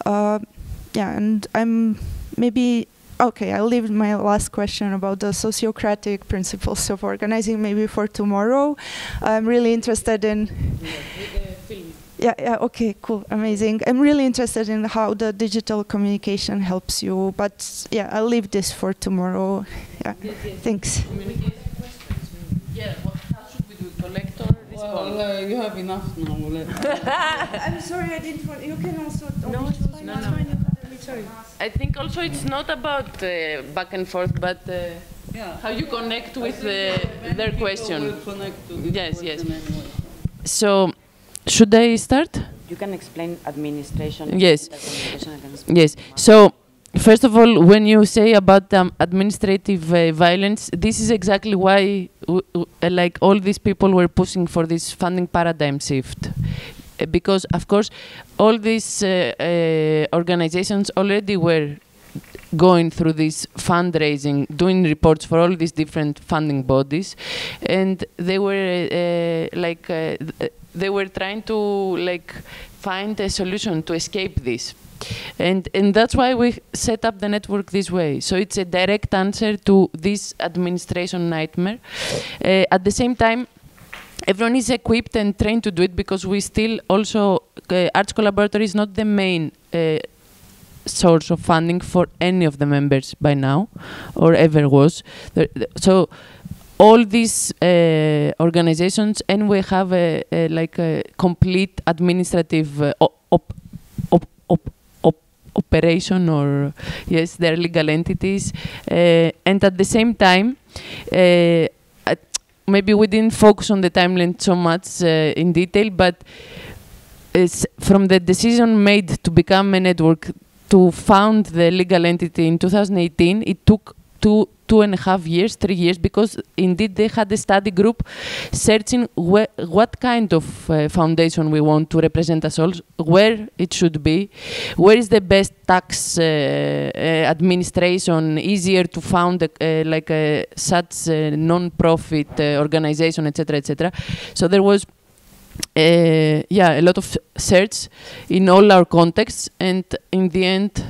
Yeah, and I'm maybe okay, I'll leave my last question about the sociocratic principles of organizing maybe for tomorrow. I'm really interested in... Yeah, okay, cool, amazing. I'm really interested in how the digital communication helps you, but yeah, I'll leave this for tomorrow. Yeah, thanks. Yeah, how should we do it? Collect or respond? Well, you have enough now. I'm sorry, I didn't want... You can also... No. Sorry. I think also it's not about back and forth, but how you connect with their question. Yes. So, should I start? You can explain administration. Yes. Administration Yes. So, first of all, when you say about administrative violence, this is exactly why like all these people were pushing for this funding paradigm shift. Because, of course, all these organizations already were going through this fundraising, doing reports for all these different funding bodies, and they were they were trying to like find a solution to escape this. And that's why we set up the network this way. So it's a direct answer to this administration nightmare. At the same time, everyone is equipped and trained to do it, because we still also, Arts Collaboratory is not the main source of funding for any of the members by now, or ever was. So all these organizations, and we have a complete administrative operation, or yes, they're legal entities, and at the same time, maybe we didn't focus on the timeline so much in detail, but from the decision made to become a network to found the legal entity in 2018, it took 2.5 years, 3 years, because indeed they had a study group searching what kind of foundation we want to represent us all, where it should be, where is the best tax administration, easier to found such a non-profit organization, etc., etc. So there was a lot of search in all our contexts, and in the end,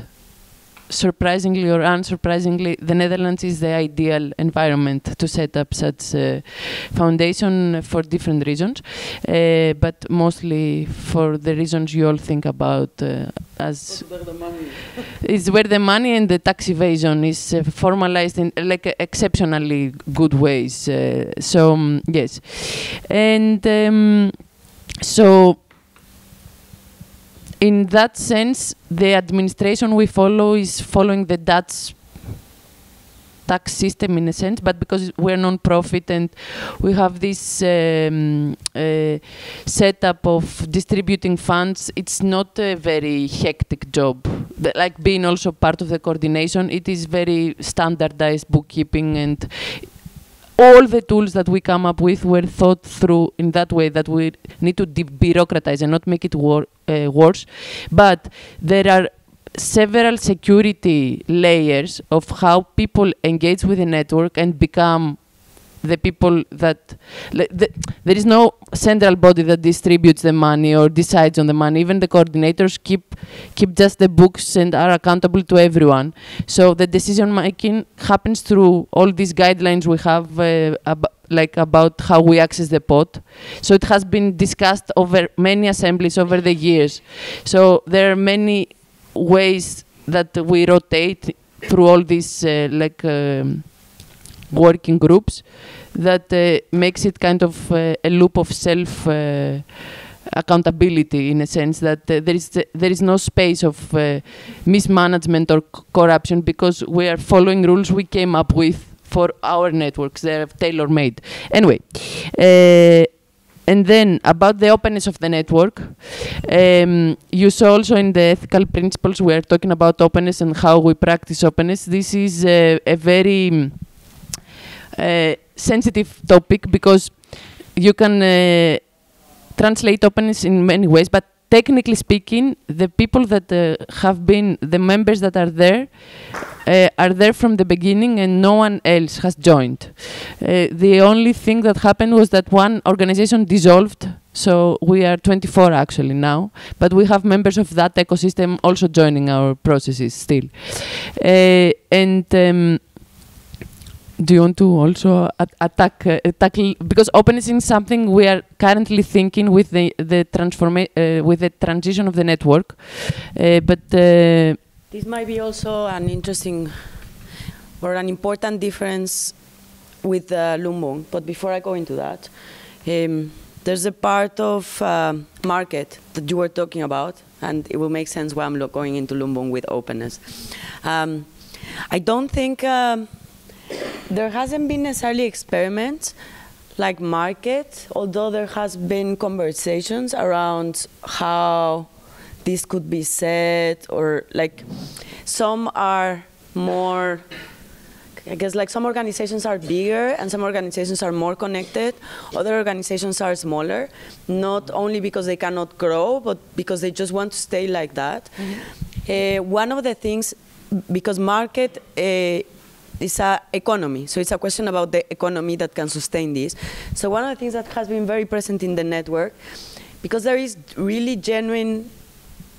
surprisingly or unsurprisingly, the Netherlands is the ideal environment to set up such a foundation for different reasons, but mostly for the reasons you all think about as is where the money and the tax evasion is formalized in exceptionally good ways. Yes, and so in that sense, the administration we follow is following the Dutch tax system in a sense, but because we're non-profit and we have this setup of distributing funds, it's not a very hectic job. Like being also part of the coordination, it is very standardized bookkeeping, and all the tools that we come up with were thought through in that way, that we need to de-bureaucratize and not make it worse. But there are several security layers of how people engage with the network and become the people that... there is no central body that distributes the money or decides on the money. Even the coordinators keep just the books and are accountable to everyone. So the decision making happens through all these guidelines we have about how we access the pot. So it has been discussed over many assemblies over the years. So there are many ways that we rotate through all these working groups that makes it kind of a loop of self accountability, in a sense that there is no space of mismanagement or corruption, because we are following rules we came up with for our networks. They're tailor-made. Anyway, and then about the openness of the network, you saw also in the ethical principles we are talking about openness and how we practice openness. This is a very sensitive topic, because you can translate openness in many ways, but technically speaking, the people that have been the members that are there from the beginning, and no one else has joined. The only thing that happened was that one organization dissolved, so we are 24 actually now, but we have members of that ecosystem also joining our processes still. Do you want to also tackle, because openness is something we are currently thinking with the transition of the network, but this might be also an interesting or an important difference with Lumbung. But before I go into that, there's a part of market that you were talking about, and it will make sense why I'm going into Lumbung with openness. I don't think there hasn't been necessarily experiments like market, although there has been conversations around how this could be said, or like some are more, I guess like some organizations are bigger and some organizations are more connected. Other organizations are smaller, not only because they cannot grow, but because they just want to stay like that. One of the things, because market is an economy, so it's a question about the economy that can sustain this. So one of the things that has been very present in the network, because there is really genuine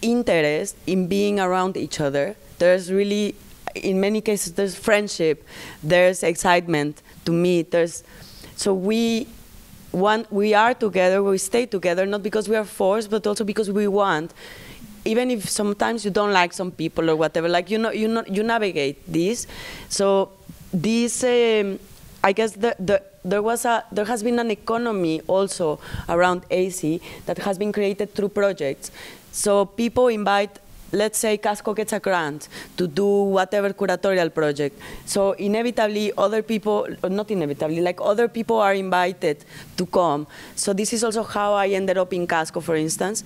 interest in being around each other, there's really, in many cases, there's friendship, there's excitement to meet, so we are together, we stay together, not because we are forced, but also because we want. Even if sometimes you don't like some people or whatever, like you navigate this. So this, I guess there has been an economy also around AC that has been created through projects. So people invite, let's say Casco gets a grant to do whatever curatorial project. So inevitably other people, or not inevitably, like other people are invited to come. So this is also how I ended up in Casco, for instance,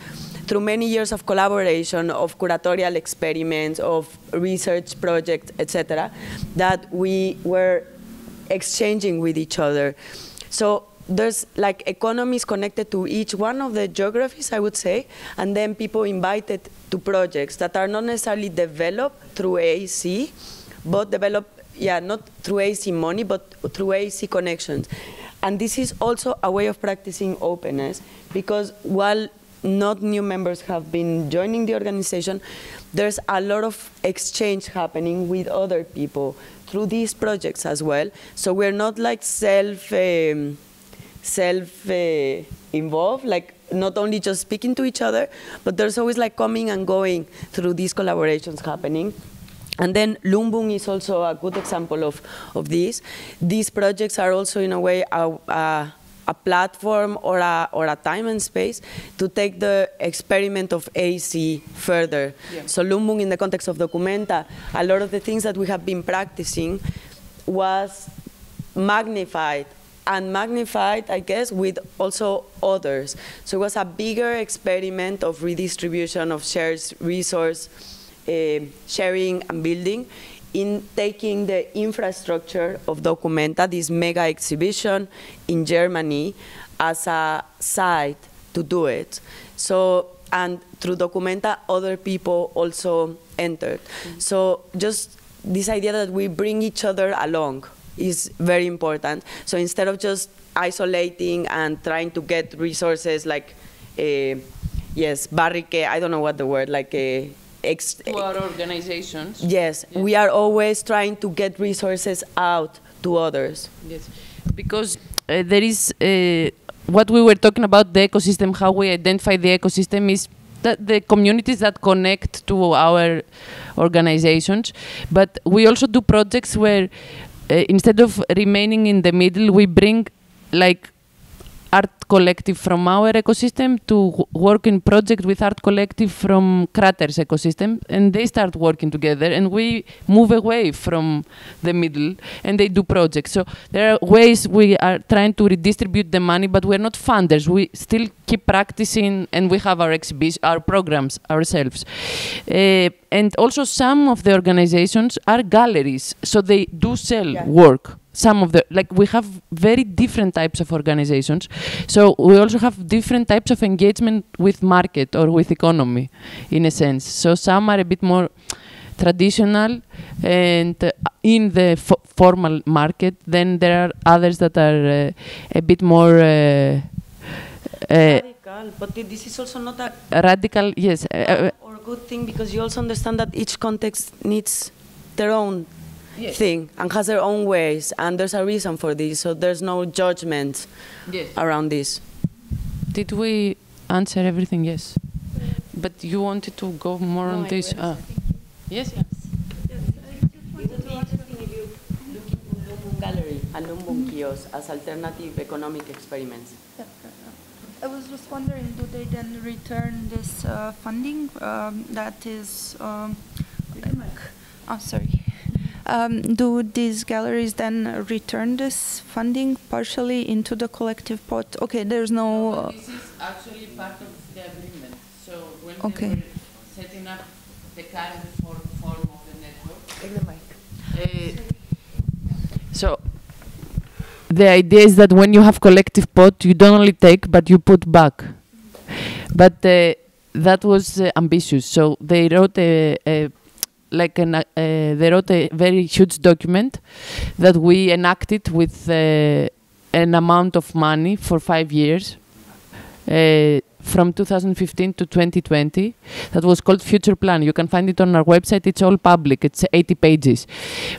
through many years of collaboration, of curatorial experiments, of research projects, etc., that we were exchanging with each other. So there's like economies connected to each one of the geographies, I would say, and then people invited to projects that are not necessarily developed through AC, but developed, not through AC money, but through AC connections. And this is also a way of practicing openness, because while not new members have been joining the organization, there's a lot of exchange happening with other people through these projects as well. So we're not like self-involved, like not only just speaking to each other, but there's always like coming and going through these collaborations happening. And then Lumbung is also a good example of this. These projects are also in a way a platform or a time and space to take the experiment of AC further. Yeah. So Lumbung, in the context of Documenta, a lot of the things that we have been practicing was magnified, I guess, with also others. So it was a bigger experiment of redistribution of shared resource sharing and building, in taking the infrastructure of Documenta, this mega exhibition in Germany, as a site to do it. So, and through Documenta, other people also entered. So just this idea that we bring each other along is very important. So instead of just isolating and trying to get resources like, barricade, I don't know what the word, like to our organizations. Yes, yeah. We are always trying to get resources out to others. Yes, because there is what we were talking about, the ecosystem, how we identify the ecosystem is that the communities that connect to our organizations, but we also do projects where instead of remaining in the middle, we bring like art collective from our ecosystem to work in project with art collective from Crater's ecosystem, and they start working together, and we move away from the middle, and they do projects. So there are ways we are trying to redistribute the money, but we're not funders. We still keep practicing, and we have our exhibitions, our programs ourselves. And also some of the organizations are galleries, so they do sell work. Some of the, like we have very different types of organizations. So we also have different types of engagement with market or with economy, in a sense. So some are a bit more traditional and in the formal market. Then there are others that are a bit more radical, but this is also not a radical, yes, or good thing, because you also understand that each context needs their own thing and has their own ways, and there's a reason for this, so there's no judgment around this. Did we answer everything? Yes. But you wanted to go more on this? Yes? Gallery and Lumbung kiosk as alternative economic experiments. Yeah. I was just wondering, do they then return this funding that is, Do these galleries then return this funding partially into the collective pot? Okay, there's no... This is actually part of the agreement. So when okay. they were setting up the current form of the network... Take the mic. So the idea is that when you have collective pot, you don't only take, but you put back. But that was ambitious. So they wrote they wrote a very huge document that we enacted with an amount of money for 5 years. From 2015 to 2020, that was called Future Plan. You can find it on our website. It's all public. It's 80 pages.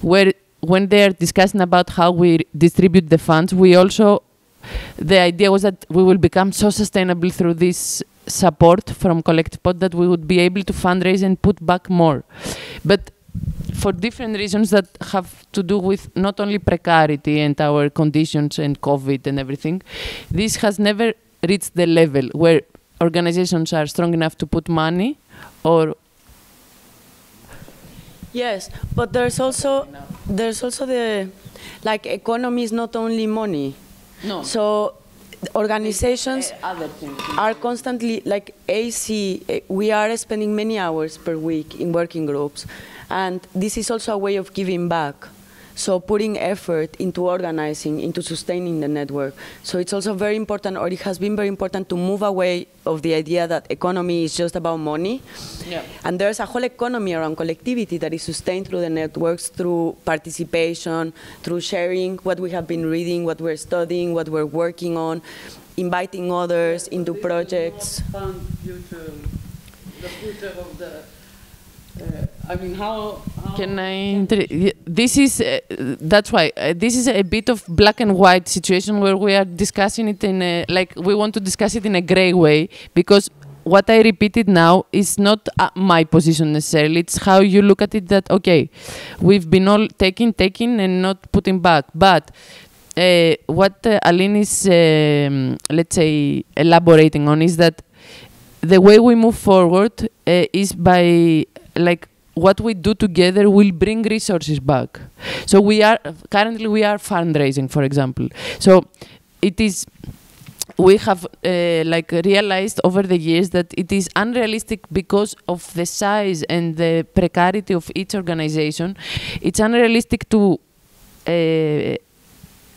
Where when they are discussing about how we distribute the funds, the idea was that we will become so sustainable through this support from Collective Pot that we would be able to fundraise and put back more. But for different reasons that have to do with not only precarity and our conditions and COVID and everything, this has never reached the level where organizations are strong enough to put money or... Yes, but there's also the, like, economy is not only money. No. So organizations are constantly, like AC, we are spending many hours per week in working groups, and this is also a way of giving back. So putting effort into organizing, into sustaining the network. So it's also very important, or it has been very important, to move away of the idea that economy is just about money. Yeah. And there's a whole economy around collectivity that is sustained through the networks, through participation, through sharing what we have been reading, what we're studying, what we're working on, inviting others into projects. The future of the... I mean, how can I? This is that's why this is a bit of black and white situation where we are discussing it in a, like, we want to discuss it in a grey way, because what I repeated now is not my position necessarily. It's how you look at it. That okay, we've been all taking and not putting back, but. What Aline is, let's say, elaborating on is that the way we move forward is by, like, what we do together will bring resources back. So currently we are fundraising, for example. So we have like realized over the years that it is unrealistic because of the size and the precarity of each organization. It's unrealistic to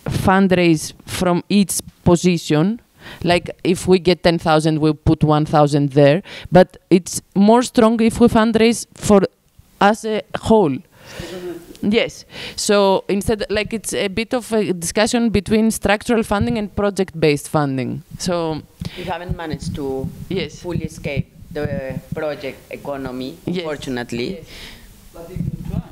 fundraise from each position. Like if we get 10,000, we put 1,000 there. But it's more strong if we fundraise for as a whole. Yes. So instead, like, it's a bit of a discussion between structural funding and project-based funding. So we haven't managed to fully escape the project economy, unfortunately. Yes. But if you try.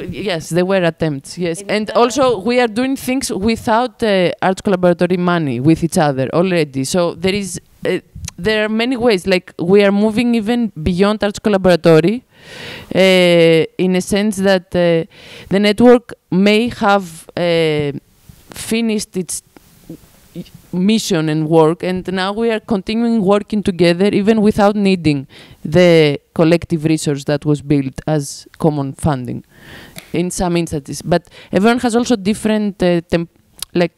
Yes, there were attempts, yes. And also we are doing things without arts collaboratory money with each other already. So there are many ways, like we are moving even beyond arts collaboratory in a sense that the network may have finished its mission and work, and now we are continuing working together even without needing the collective resource that was built as common funding in some instances. But everyone has also different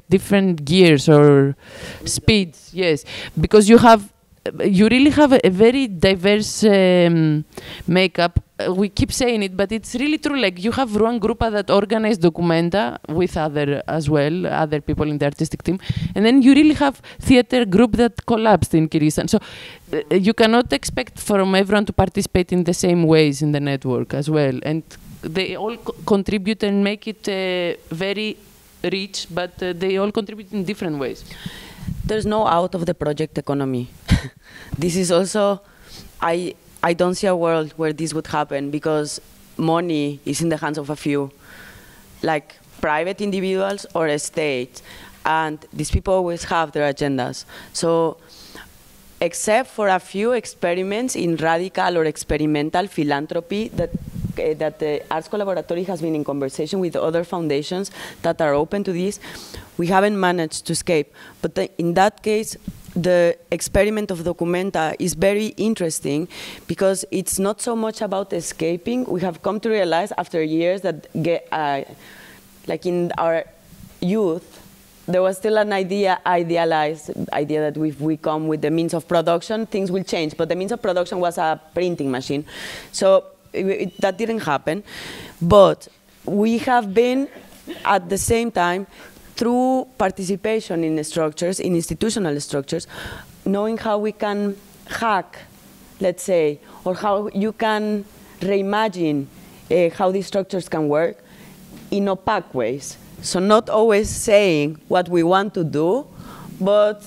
different gears or speeds, yes, because you really have a very diverse makeup. We keep saying it, but it's really true. Like, you have one group that organized Documenta with other people in the artistic team, and then you really have theater group that collapsed in Kyrgyzstan. So you cannot expect from everyone to participate in the same ways in the network as well, and they all contribute and make it very rich, but they all contribute in different ways. There's no out of the project economy. This is also, I don't see a world where this would happen, because money is in the hands of a few, like private individuals or a state, and these people always have their agendas. So except for a few experiments in radical or experimental philanthropy that the Arts Collaboratory has been in conversation with other foundations that are open to this, we haven't managed to escape. But in that case, the experiment of Documenta is very interesting because it's not so much about escaping. We have come to realize after years that like in our youth, there was still an idealized idea that if we come with the means of production, things will change. But the means of production was a printing machine. So that didn't happen. But we have been, at the same time, through participation in structures, in institutional structures, knowing how we can hack, let's say, or how you can reimagine how these structures can work in opaque ways. So not always saying what we want to do, but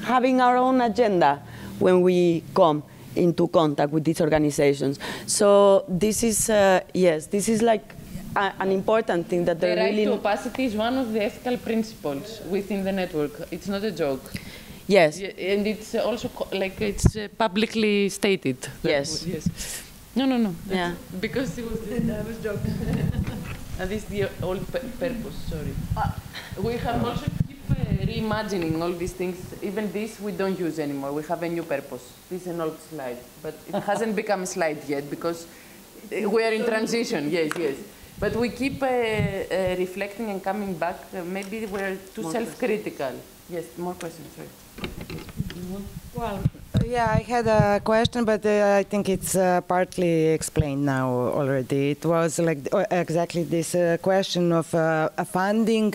having our own agenda when we come into contact with these organizations. So this is, yes, this is like an important thing that the right really... to opacity is one of the ethical principles within the network. It's not a joke. Yes. And it's also like it's publicly stated. Yes. Yes. No. Yeah. Because it was, I was joking. And this is the old purpose, sorry. We have also keep reimagining all these things. Even this we don't use anymore. We have a new purpose. This is an old slide, but it hasn't become a slide yet because we are in transition, yes. But we keep reflecting and coming back. Maybe we're too self-critical. Yes, more questions, sorry. Well, yeah, I had a question, but I think it's partly explained now already. It was like exactly this question of funding,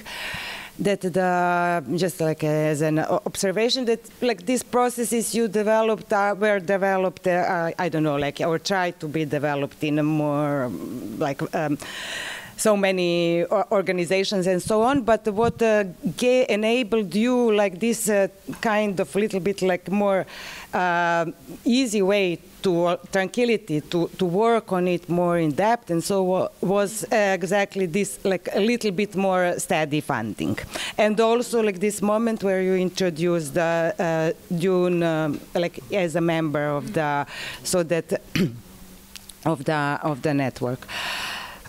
that just like as an observation that like these processes you developed were developed, I don't know, like, or tried to be developed in a more like so many organizations and so on, but what enabled you like this kind of little bit like more easy way to tranquility, to work on it more in depth, and so was exactly this like a little bit more steady funding. And also like this moment where you introduced the June like as a member of the, so that of the network.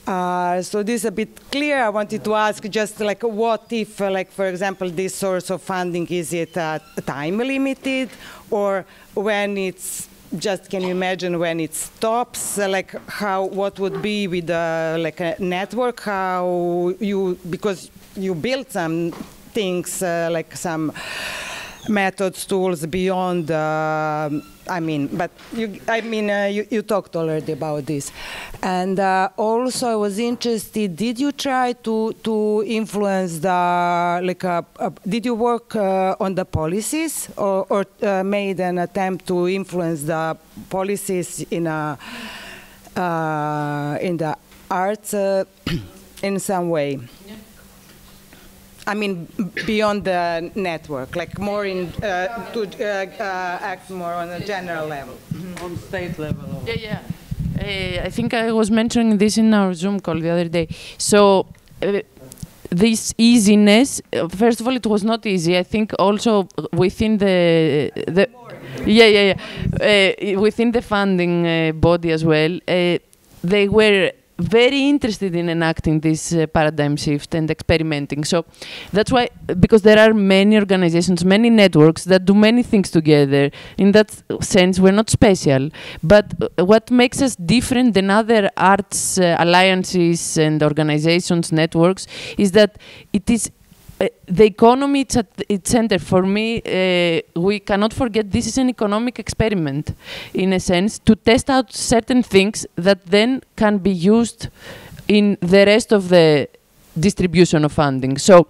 So this is a bit clear. I wanted to ask just like what if, like for example, this source of funding, is it time limited, or when it's just, can you imagine when it stops, like how, what would be with like a network, how you, because you built some things like some methods, tools beyond, I mean, but you talked already about this. And also I was interested, did you try to influence the, like, did you work on the policies, or made an attempt to influence the policies in the arts in some way? I mean, beyond the network, like more in to act more on a general level, on state level. Yeah. I think I was mentioning this in our Zoom call the other day. So this easiness, first of all, it was not easy. I think also within the within the funding body as well, they were very interested in enacting this paradigm shift and experimenting. So that's why, because there are many organizations, many networks that do many things together. In that sense, we're not special. But what makes us different than other arts alliances and organizations, networks, is that it is the economy, it's at its center. For me, we cannot forget this is an economic experiment, in a sense, to test out certain things that then can be used in the rest of the distribution of funding. So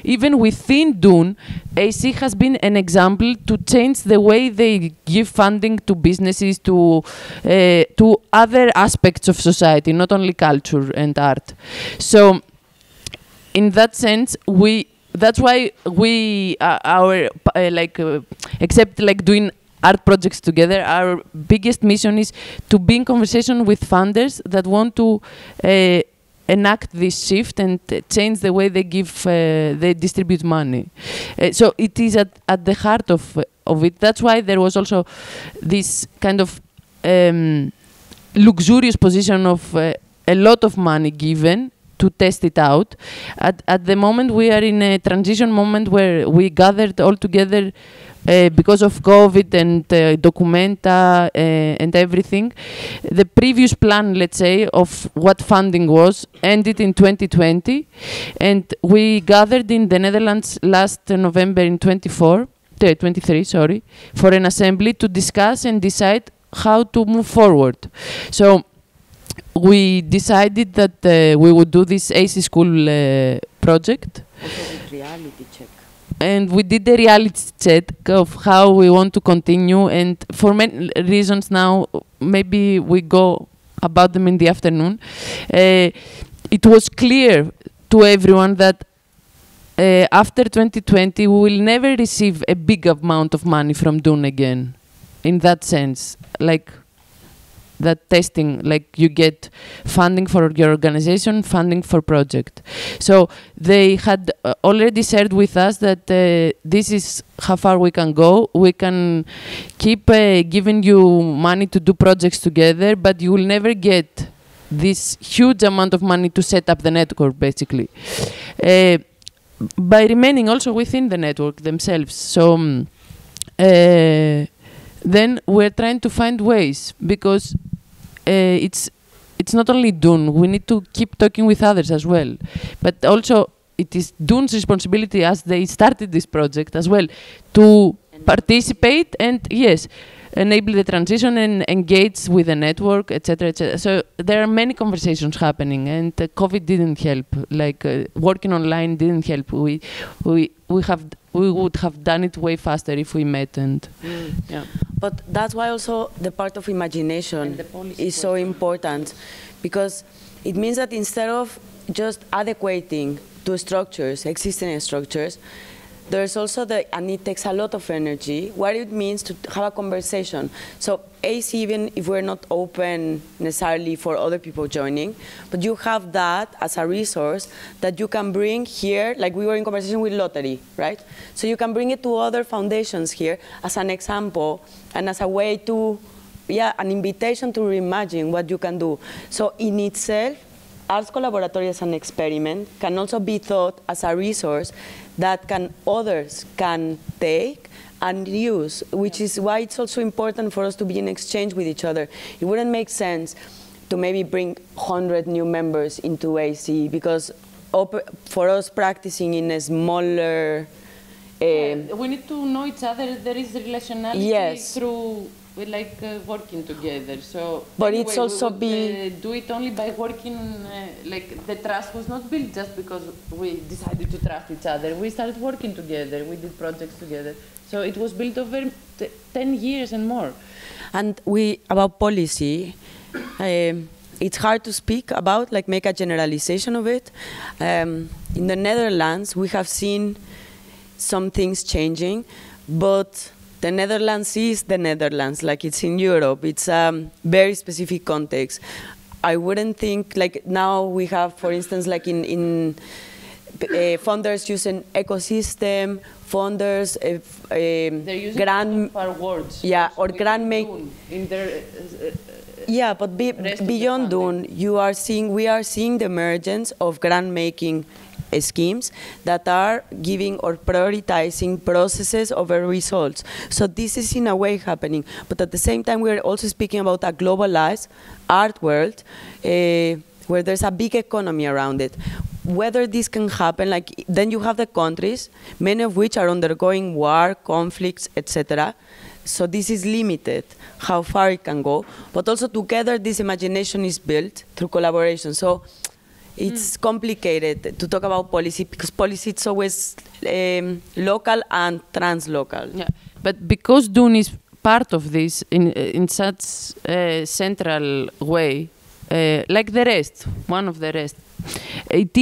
even within Dune, AC has been an example to change the way they give funding to businesses, to other aspects of society, not only culture and art. So in that sense, that's why we except like doing art projects together, our biggest mission is to be in conversation with funders that want to enact this shift and change the way they give, they distribute money. So it is at the heart of it. That's why there was also this kind of luxurious position of a lot of money given to test it out. At the moment, we are in a transition moment where we gathered all together because of COVID and Documenta and everything. The previous plan, let's say, of what funding was ended in 2020, and we gathered in the Netherlands last November in 23, sorry, for an assembly to discuss and decide how to move forward. So we decided that we would do this AC school project. Reality check. And we did the reality check of how we want to continue, and for many reasons now, maybe we go about them in the afternoon. It was clear to everyone that after 2020, we will never receive a big amount of money from Dune again, in that sense, like that testing, like you get funding for your organization, funding for project. So they had already shared with us that this is how far we can go. We can keep giving you money to do projects together, but you will never get this huge amount of money to set up the network, basically, by remaining also within the network themselves. So then we're trying to find ways, because it's not only Dune. We need to keep talking with others as well. But also it is Dune's responsibility, as they started this project as well, to participate and, yes, enable the transition and engage with the network, etc., etc. So there are many conversations happening, and COVID didn't help. Like working online didn't help. We would have done it way faster if we met. And yeah. But that's why also the part of imagination is so important, because it means that instead of just adequating to structures, existing structures, there's also and it takes a lot of energy, what it means to have a conversation. So AC, even if we're not open necessarily for other people joining, but you have that as a resource that you can bring here, like we were in conversation with Lottery, right? So you can bring it to other foundations here as an example and as a way to, an invitation to reimagine what you can do. So in itself, Arts Collaboratory as an experiment can also be thought as a resource that others can take and use, which is why it's also important for us to be in exchange with each other. It wouldn't make sense to maybe bring 100 new members into AC, because for us practicing in a smaller... we need to know each other. There is relationality through working together. So, but anyway, it's also we would, do it only by working. Like the trust was not built just because we decided to trust each other. We started working together. We did projects together. So it was built over 10 years and more. And about policy, it's hard to speak about, like make a generalization of it. In the Netherlands, we have seen some things changing, but the Netherlands is the Netherlands, like it's in Europe. It's a very specific context. I wouldn't think, like now we have, for instance, like in funders using ecosystem, funders, they're using grant, our words. Yeah, or grant make. In their, yeah, but beyond Dune, we are seeing the emergence of grant making schemes that are giving or prioritizing processes over results. So this is in a way happening, but at the same time we are also speaking about a globalized art world where there's a big economy around it. Whether this can happen, like then you have the countries, many of which are undergoing war, conflicts, etc. So this is limited, how far it can go, but also together this imagination is built through collaboration. So it's complicated to talk about policy, because policy is always local and translocal. Yeah, but because Dune is part of this in such a central way, like the rest, one of the rest, it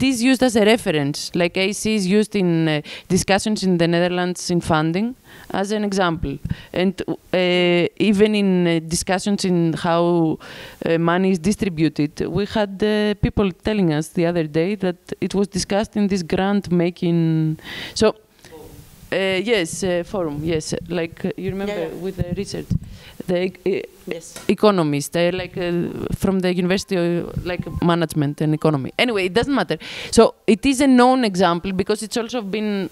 is used as a reference, like AC is used in discussions in the Netherlands in funding, as an example. And even in discussions in how money is distributed, we had people telling us the other day that it was discussed in this grant making. So Yes, forum. Yes, like you remember with the research, the yes. economist, from the university, like management and economy. Anyway, it doesn't matter. So it is a known example because it's also been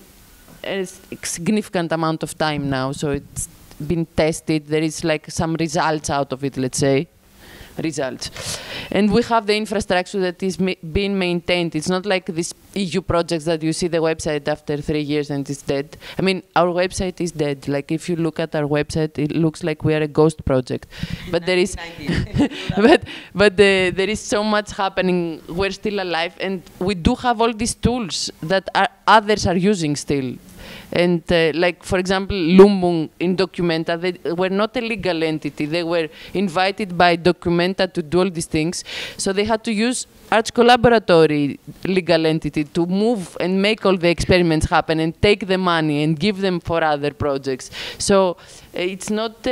a significant amount of time now. So it's been tested. There is like some results out of it. Let's say. Results. And we have the infrastructure that is being maintained. It's not like these EU projects that you see the website after 3 years and it's dead. I mean, our website is dead. Like if you look at our website, it looks like we are a ghost project. But there is, there is so much happening. We're still alive, and we do have all these tools that others are using still. And like, for example, Lumbung in Documenta, they were not a legal entity. They were invited by Documenta to do all these things. So they had to use Arts Collaboratory legal entity to move and make all the experiments happen and take the money and give them for other projects. So it's not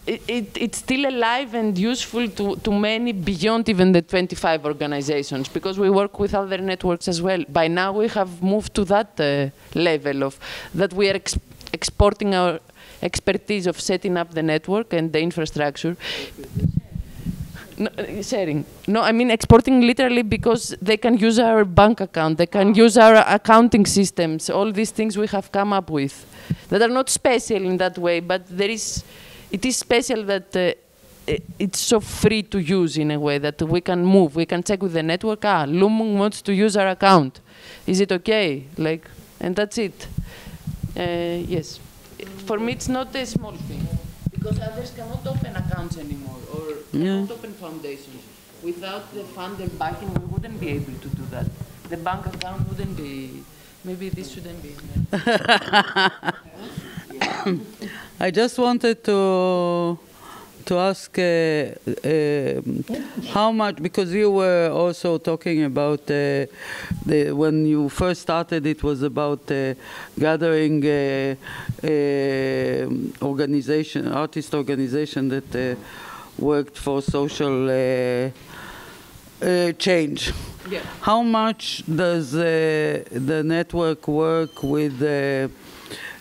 it's still alive and useful to many beyond even the 25 organizations, because we work with other networks as well. By now we have moved to that level of that we are exporting our expertise of setting up the network and the infrastructure. No, sharing. No, I mean exporting literally because they can use our bank account, they can use our accounting systems, all these things we have come up with that are not special in that way, but it is special that it's so free to use in a way that we can move. We can check with the network. Lumbung wants to use our account. Is it okay? Like, and that's it. Yes. For me, it's not a small thing because others cannot open accounts anymore or cannot open foundations. Without the funder backing, we wouldn't be able to do that. The bank account wouldn't be. Maybe this shouldn't be. I just wanted to ask how much, because you were also talking about when you first started, it was about gathering artist organization that worked for social change. Yeah. How much does the network work with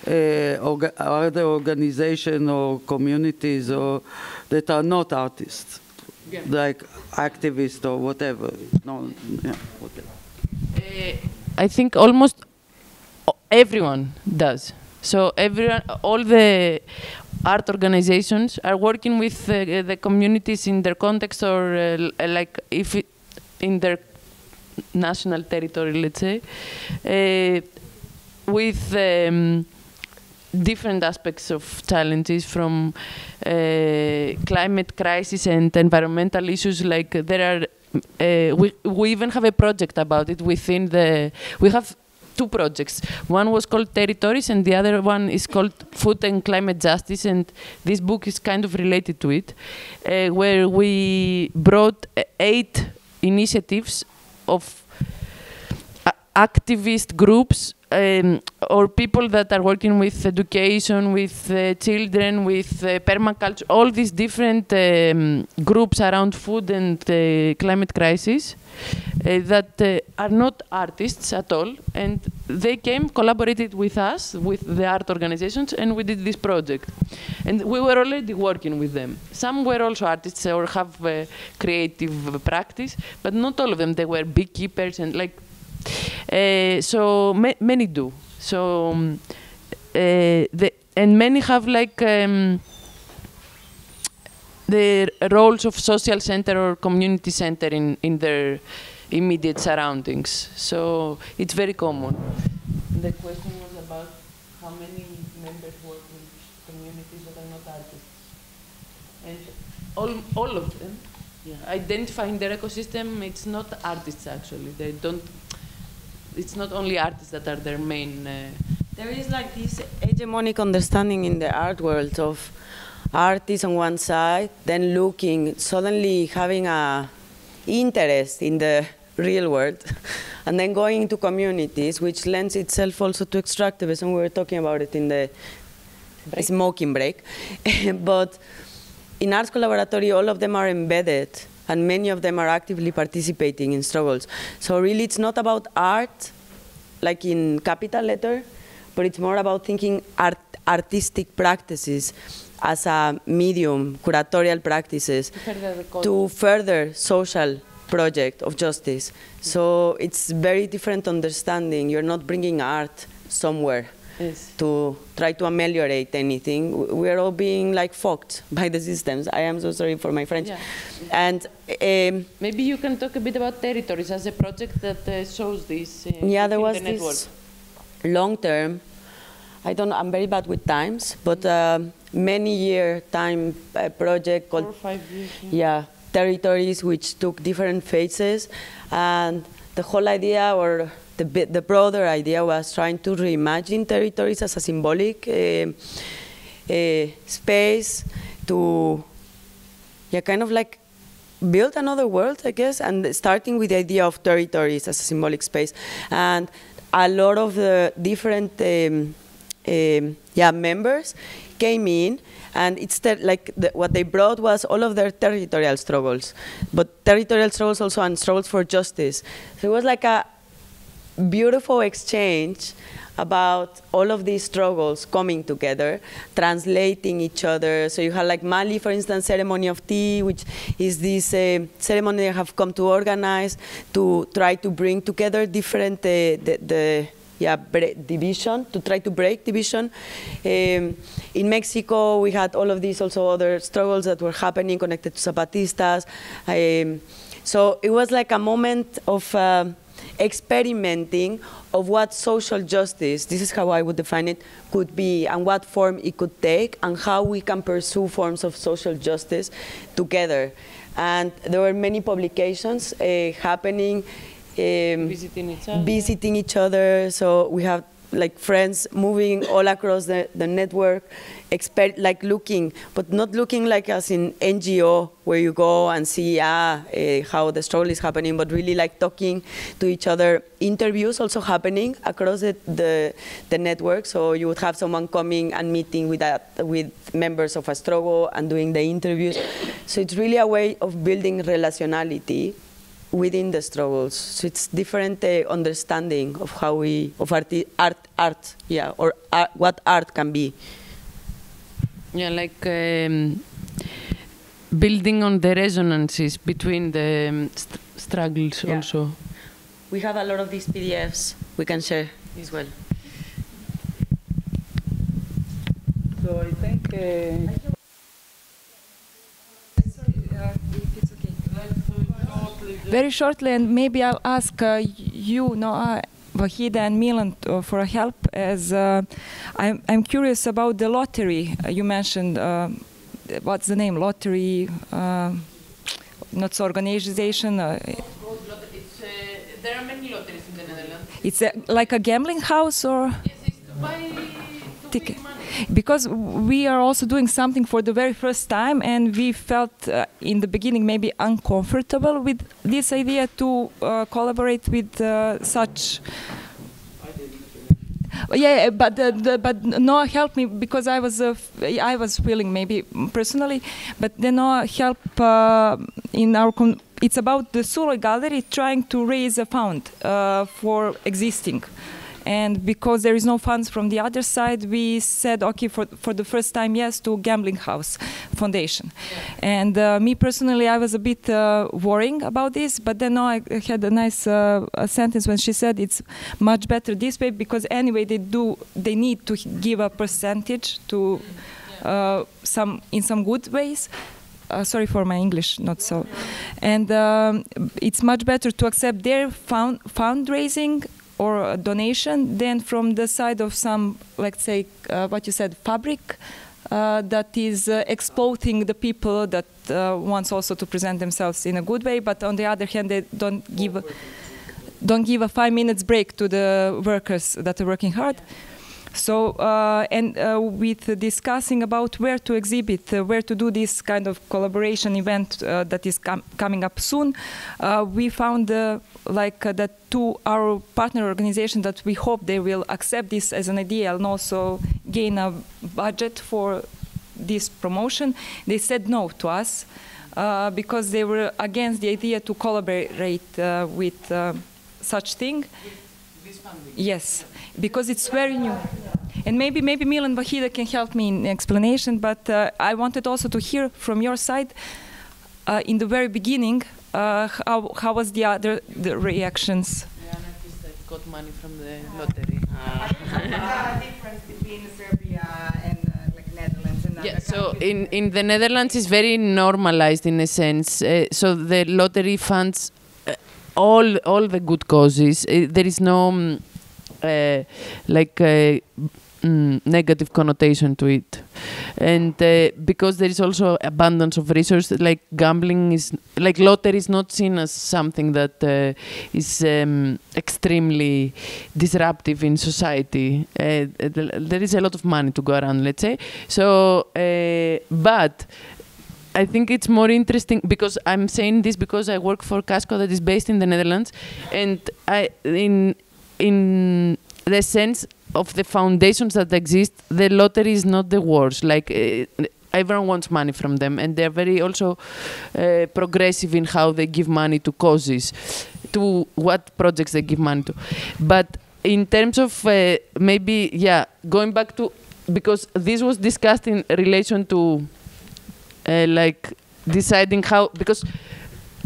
other organizations or communities or that are not artists, like activists or whatever? No, whatever. I think almost everyone does. So all the art organizations are working with the communities in their context, or like in their national territory, let's say, with different aspects of challenges, from climate crisis and environmental issues. Like there are, we even have a project about it within we have 2 projects. One was called Territories and the other one is called Food and Climate Justice, and this book is kind of related to it, where we brought 8 initiatives of activist groups or people that are working with education, with children, with permaculture, all these different groups around food and climate crisis that are not artists at all, and they collaborated with us, with the art organizations, and we did this project. And we were already working with them. Some were also artists or have creative practice, but not all of them. They were beekeepers and like. So many do. So and many have like the roles of social center or community center in their immediate surroundings. So it's very common. The question was about how many members work in communities that are not artists, and all of them identifying their ecosystem. It's not artists actually. They don't. It's not only artists that are their main. There is like this hegemonic understanding in the art world of artists on one side, then suddenly having a interest in the real world, and then going into communities, which lends itself also to extractivism. We were talking about it in the smoking break. But in Arts Collaboratory, all of them are embedded, and many of them are actively participating in struggles. So really, it's not about art like in capital letter, but it's more about thinking artistic practices as a medium, curatorial practices, to further social project of justice. So it's very different understanding. You're not bringing art somewhere to try to ameliorate anything. We're all being like fucked by the systems. I am so sorry for my French. Yeah. And maybe you can talk a bit about territories as a project that shows this. Yeah, there in was the network. this long-term. I'm very bad with times, but many-year time project called 4 or 5 years. yeah, territories, which took different phases, and the whole idea, or the broader idea, was trying to reimagine territories as a symbolic space to, yeah, kind of like build another world, I guess, and starting with the idea of territories as a symbolic space. And a lot of the different members came in, and it's what they brought was all of their territorial struggles, but territorial struggles also, and struggles for justice. So it was like a beautiful exchange about all of these struggles coming together, translating each other. So you have like Mali, for instance, ceremony of tea, which is this ceremony they have come to organize to try to bring together different division, to try to break division. In Mexico, we had all of these also other struggles that were happening connected to Zapatistas. So it was like a moment of experimenting of what social justice, this is how I would define it, could be, and what form it could take, and how we can pursue forms of social justice together. And there were many publications happening, visiting each other. So we have like friends moving all across the network, like looking, but not looking like as in NGO where you go and see how the struggle is happening, but really like talking to each other. Interviews also happening across the network. So you would have someone coming and meeting with members of a struggle and doing the interviews. So it's really a way of building relationality within the struggles. So it's different understanding of how what art can be. Yeah, like building on the resonances between the struggles also. We have a lot of these PDFs we can share as well. So I think very shortly, and maybe I'll ask you, Noah, Vahida, and Milan for help. As I'm curious about the lottery you mentioned. What's the name? Lottery, not so organization. There are many lotteries in the Netherlands. It's like a gambling house, or? Yes, it's to buy ticket. Because we are also doing something for the very first time, and we felt in the beginning maybe uncomfortable with this idea to collaborate with such. Yeah, but Noah helped me, because I was feeling maybe personally, but then Noah helped in our. It's about the Suloj Gallery trying to raise a fund for existing. And because there is no funds from the other side, we said, okay, for the first time, yes, to Gambling House Foundation. Yeah. And me personally, I was a bit worrying about this, but then I had a nice a sentence when she said it's much better this way, because anyway they need to give a percentage to in some good ways. Sorry for my English, not so. And it's much better to accept their fundraising or a donation than from the side of some, let's say, what you said, fabric that is exploiting the people that wants also to present themselves in a good way, but on the other hand, they don't give a 5 minutes break to the workers that are working hard. So, with discussing about where to exhibit, where to do this kind of collaboration event that is coming up soon, we found that to our partner organization that we hope they will accept this as an idea and also gain a budget for this promotion. They said no to us because they were against the idea to collaborate with such thing. this funding? Yes, because it's very new. And maybe Milan Vahida can help me in explanation, but I wanted also to hear from your side, in the very beginning, how was the reactions? The anarchists that got money from the lottery. The difference between Serbia and like Netherlands and other So countries? in the Netherlands is very normalized in a sense. So the lottery funds all the good causes. There is no negative connotation to it, and because there is also abundance of resources, like gambling is, like lottery is not seen as something that is extremely disruptive in society. There is a lot of money to go around, let's say. So, but I think it's more interesting because I'm saying this because I work for Casco that is based in the Netherlands, and in the sense of the foundations that exist, the lottery is not the worst. Like everyone wants money from them, and they're very also progressive in how they give money to causes, to what projects they give money to. But in terms of going back to, because this was discussed in relation to like deciding how, because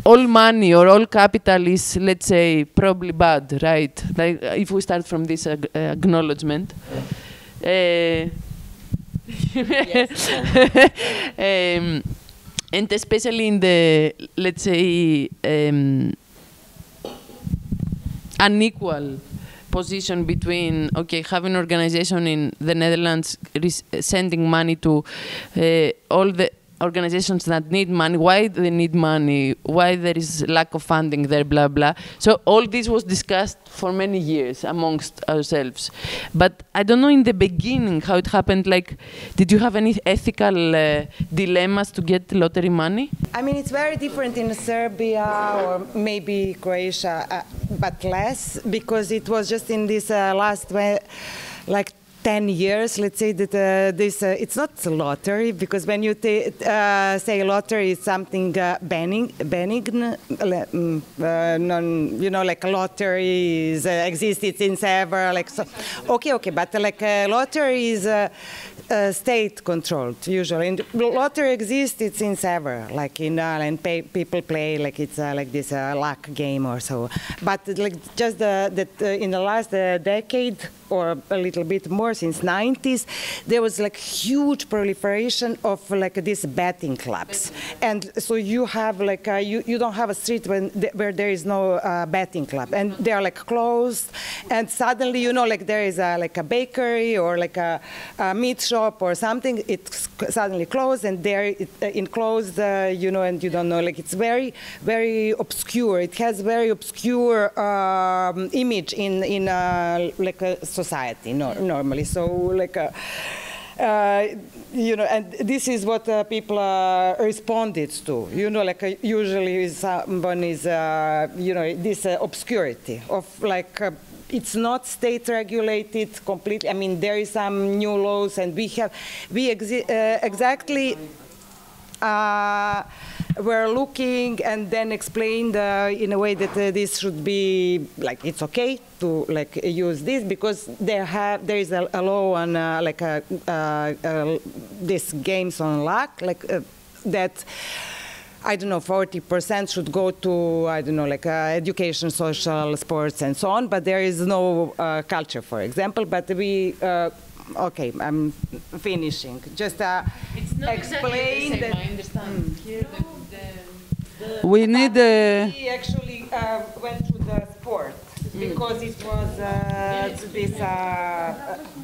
all money or all capital is, let's say, probably bad, right? Like if we start from this acknowledgement. And especially in the, let's say, unequal position between, okay, having an organization in the Netherlands sending money to all the organizations that need money, why they need money, why there is lack of funding there, blah, blah. So all this was discussed for many years amongst ourselves. But I don't know in the beginning how it happened, like, did you have any ethical dilemmas to get lottery money? I mean, it's very different in Serbia or maybe Croatia, but less, because it was just in this last, like, 10 years, let's say that it's not a lottery, because when you say lottery, it's something benign, like lottery existed since ever, like so. Okay, but like lottery is state controlled usually, and lottery existed since ever, like in and people play like it's like this luck game or so. But like just that in the last decade or a little bit more, since 90s, there was like huge proliferation of like these betting clubs, and so you have like you don't have a street where there is no betting club, and they are like closed, and suddenly like there is like a bakery or like a meat shop or something, it's suddenly closed, and there it enclosed, and you don't know, like it's very, very obscure. It has very obscure image in like a society normally. So like and this is what people responded to. Like usually someone is this obscurity of like. It's not state regulated completely. I mean, there is some new laws, and we exactly we're looking and then explained in a way that this should be like it's okay to like use this, because there is a law on like these games on luck, like that. I don't know, 40% should go to, I don't know, like education, social, sports, and so on, but there is no culture, for example. But we, okay, I'm finishing. Just it's not explain exactly the same, that. I understand. Here We need We actually went to the sport, because it was this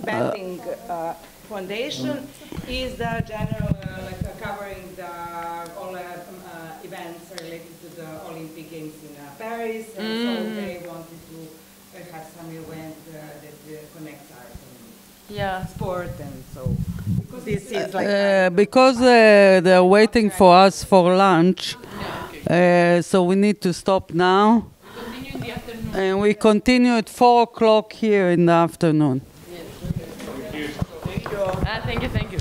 betting foundation is the general like covering the all events related to the Olympic Games in Paris, and so they wanted to have some event that connects art and sport, and so because this is like because they're waiting for us for lunch, so we need to stop now. We continue in the afternoon. And we continue at 4 o'clock here in the afternoon. Thank you. Thank you.